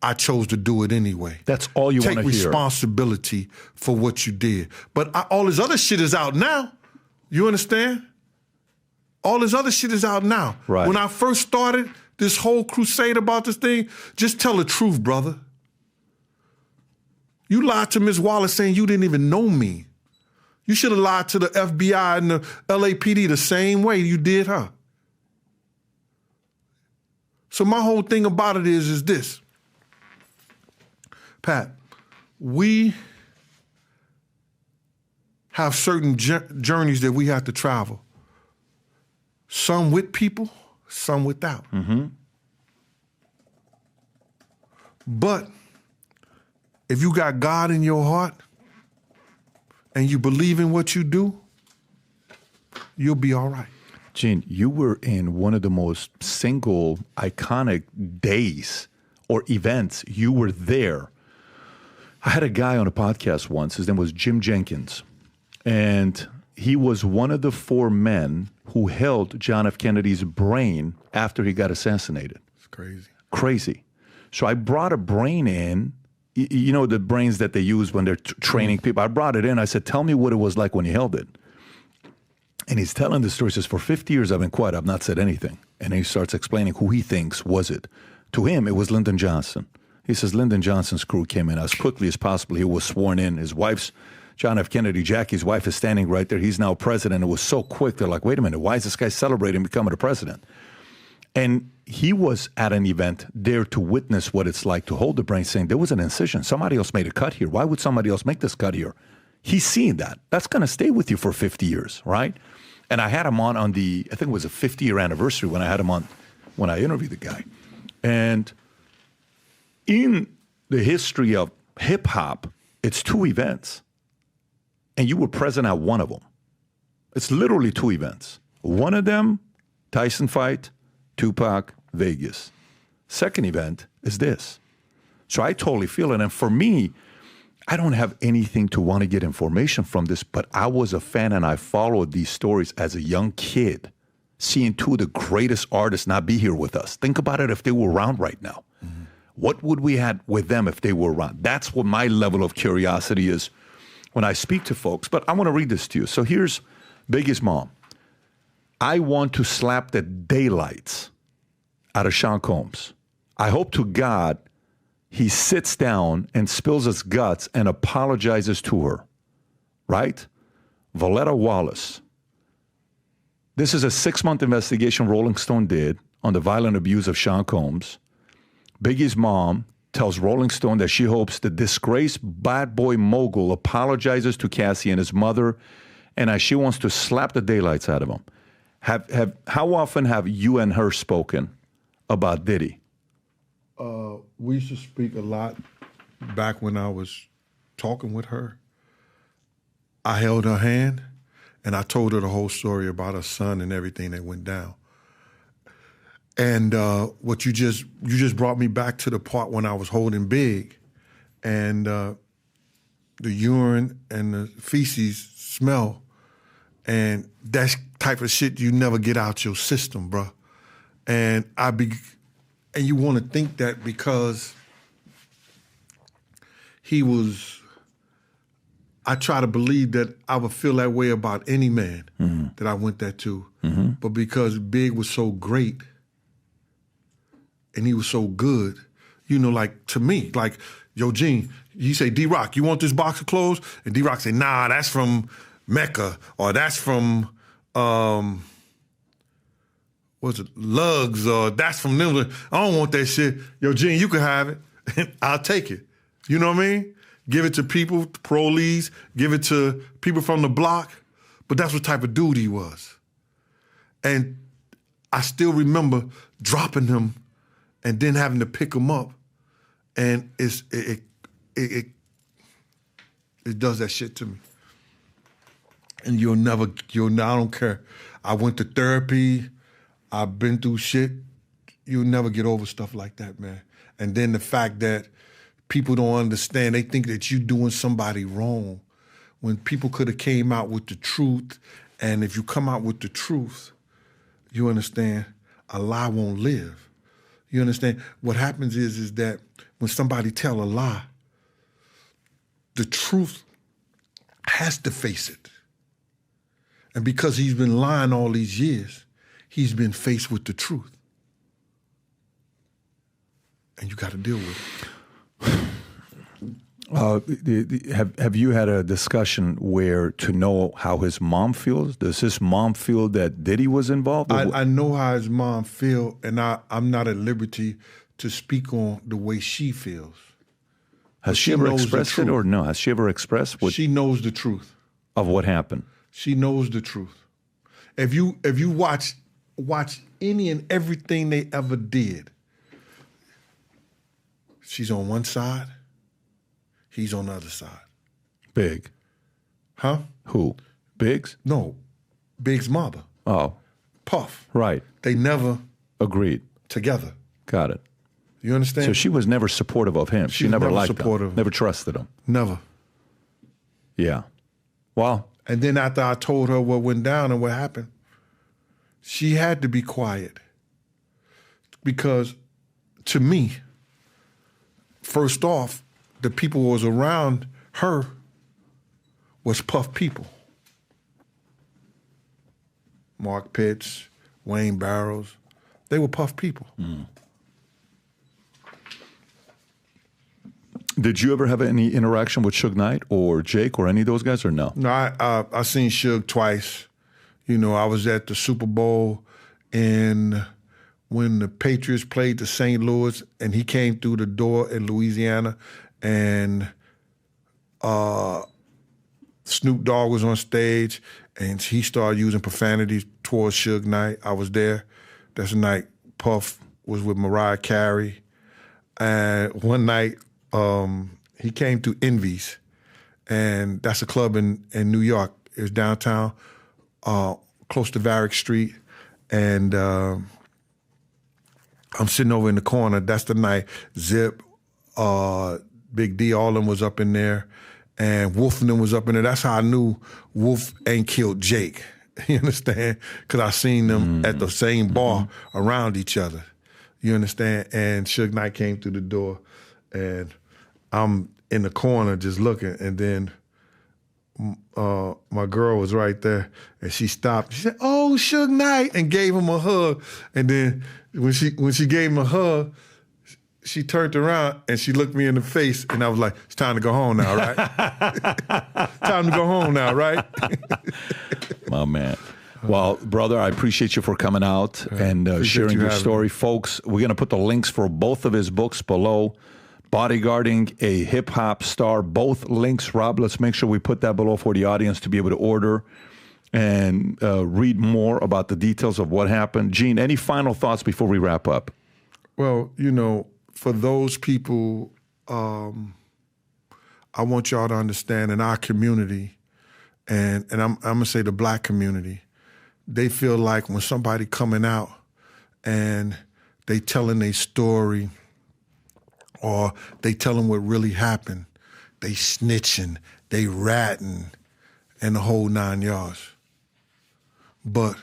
I chose to do it anyway. That's all you want to hear. Take responsibility for what you did. But all this other shit is out now. You understand? All this other shit is out now. Right. When I first started this whole crusade about this thing, just tell the truth, brother. You lied to Ms. Wallace saying you didn't even know me. You should have lied to the FBI and the LAPD the same way you did her. So my whole thing about it is this. Pat, we have certain journeys that we have to travel. Some with people, some without. Mm-hmm. But if you got God in your heart and you believe in what you do, you'll be all right. Gene, you were in one of the most single, iconic days or events. You were there. I had a guy on a podcast once. His name was Jim Jenkins. And he was one of the 4 men who held John F. Kennedy's brain after he got assassinated. It's crazy. Crazy. So I brought a brain in, you know, the brains that they use when they're training people. I brought it in. I said, tell me what it was like when you held it. And he's telling the story. He says, for 50 years, I've been quiet. I've not said anything. And he starts explaining who he thinks was it. To him, it was Lyndon Johnson. He says Lyndon Johnson's crew came in as quickly as possible. He was sworn in. His wife's, John F. Kennedy, Jackie's wife, is standing right there. He's now president. It was so quick. They're like, wait a minute, why is this guy celebrating becoming the president? And he was at an event there to witness what it's like to hold the brain, saying there was an incision. Somebody else made a cut here. Why would somebody else make this cut here? He's seen that. That's going to stay with you for 50 years, right? And I had him on the, I think it was a 50-year anniversary when I had him on, when I interviewed the guy. And in the history of hip-hop, it's 2 events. And you were present at one of them. It's literally 2 events. One of them, Tyson fight, Tupac, Vegas. Second event is this. So I totally feel it. And for me, I don't have anything to want to get information from this, but I was a fan and I followed these stories as a young kid, seeing 2 of the greatest artists not be here with us. Think about it if they were around right now. Mm-hmm. What would we have with them if they were around? That's what my level of curiosity is when I speak to folks. But I want to read this to you. So here's Biggie's mom. I want to slap the daylights out of Sean Combs. I hope to God he sits down and spills his guts and apologizes to her, right? Valletta Wallace. This is a 6-month investigation Rolling Stone did on the violent abuse of Sean Combs. Biggie's mom tells Rolling Stone that she hopes the disgraced bad boy mogul apologizes to Cassie and his mother, and she wants to slap the daylights out of him. How often have you and her spoken about Diddy? We used to speak a lot back when I was talking with her. I held her hand and I told her the whole story about her son and everything that went down. And what you just brought me back to the part when I was holding Big, and the urine and the feces smell, and that type of shit you never get out your system, bro. And and you want to think that because he was, I try to believe that I would feel that way about any man that I went that to. Mm-hmm. But because Big was so great and he was so good, you know, like to me, like, yo, Gene, you say, D-Rock, you want this box of clothes? And D-Rock say, nah, that's from Mecca, or that's from, what's it, Lugs, or that's from them. I don't want that shit. Yo, Gene, you can have it. I'll take it. You know what I mean? Give it to people, parolees, give it to people from the block. But that's what type of dude he was. And I still remember dropping him and then having to pick him up. And it does that shit to me. And I don't care. I went to therapy. I've been through shit. You'll never get over stuff like that, man. And then the fact that people don't understand, they think that you're doing somebody wrong when people could have came out with the truth. And if you come out with the truth, you understand, a lie won't live. You understand? What happens is that when somebody tell a lie, the truth has to face it. And because he's been lying all these years, he's been faced with the truth. And you got to deal with it. Have you had a discussion where to know how his mom feels? Does his mom feel that Diddy was involved? I know how his mom feels, and I'm not at liberty to speak on the way she feels. Has she ever expressed it or no? Has she ever expressed what? She knows the truth. Of what happened? She knows the truth. If you watch any and everything they ever did, She's on one side, he's on the other side. Big. Huh? Who? Biggs? No, Big's mother. Oh. Puff. Right. They never agreed together. Got it. You understand? So she was never supportive of him. She never liked him. Never trusted him. Never. Yeah. Well. And then after I told her what went down and what happened, she had to be quiet. Because to me, first off, the people who was around her was Puff people. Mark Pitts, Wayne Barrows, they were Puff people. Mm. Did you ever have any interaction with Suge Knight or Jake or any of those guys, or no? No, I seen Suge twice. You know, I was at the Super Bowl when the Patriots played the St. Louis, and he came through the door in Louisiana, and Snoop Dogg was on stage, and he started using profanity towards Suge Knight. I was there. That's the night Puff was with Mariah Carey. And one night, he came to Envy's, and that's a club in New York. It was downtown, close to Varick Street, and I'm sitting over in the corner. That's the night Zip, Big D, all of them was up in there, and Wolf and them was up in there. That's how I knew Wolf ain't killed Jake. You understand? Because I seen them at the same bar around each other. You understand? And Suge Knight came through the door, and I'm in the corner just looking, and then my girl was right there, and she stopped. She said, "Oh, Suge Knight," and gave him a hug. And then when she gave him a hug, she turned around and she looked me in the face, and I was like, "It's time to go home now, right? Time to go home now, right?" My man. Well, brother, I appreciate you for coming out and sharing your story. Folks, we're going to put the links for both of his books below. Bodyguarding a Hip-Hop Star, both links. Rob, let's make sure we put that below for the audience to be able to order and read more about the details of what happened. Gene, any final thoughts before we wrap up? Well, you know, for those people, I want y'all to understand in our community, and I'm gonna say the Black community, they feel like when somebody coming out and they telling their story or they telling what really happened, they snitching, they ratting, and the whole 9 yards. But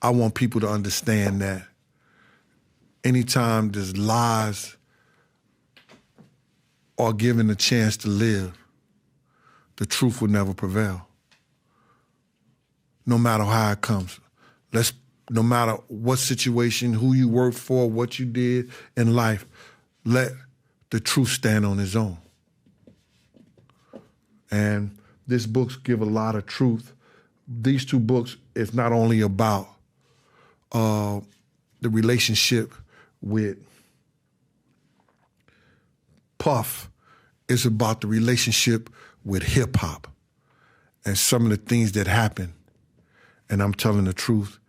I want people to understand that anytime there's lies or given a chance to live, the truth will never prevail. No matter how it comes. No matter what situation, who you work for, what you did in life, let the truth stand on its own. And these books give a lot of truth. These two books is not only about the relationship with Puff, it's about the relationship with hip-hop and some of the things that happen. And I'm telling the truth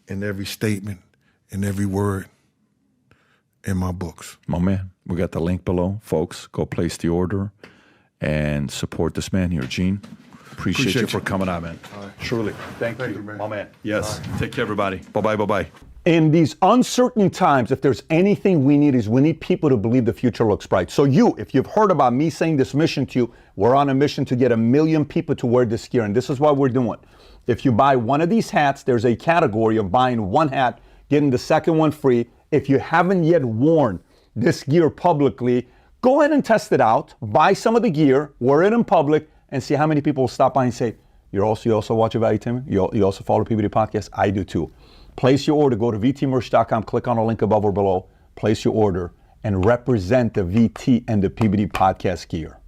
in every statement, in every word in my books. My man, we got the link below. Folks, go place the order and support this man here. Gene, appreciate you for coming out, man. Right. Surely. Thank you, man. My man. Yes. Right. Take care, everybody. Bye-bye, bye-bye. In these uncertain times, if there's anything we need people to believe the future looks bright. So if you've heard about me saying this mission to you, we're on a mission to get 1 million people to wear this gear, and this is what we're doing. If you buy one of these hats, there's a category of buying one hat, getting the second one free. If you haven't yet worn this gear publicly, go ahead and test it out. Buy some of the gear, wear it in public, and see how many people will stop by and say, you also watch a Value Timmy? You also follow PBD Podcast? I do too. Place your order. Go to vtmerch.com, click on the link above or below, place your order, and represent the VT and the PBD Podcast gear.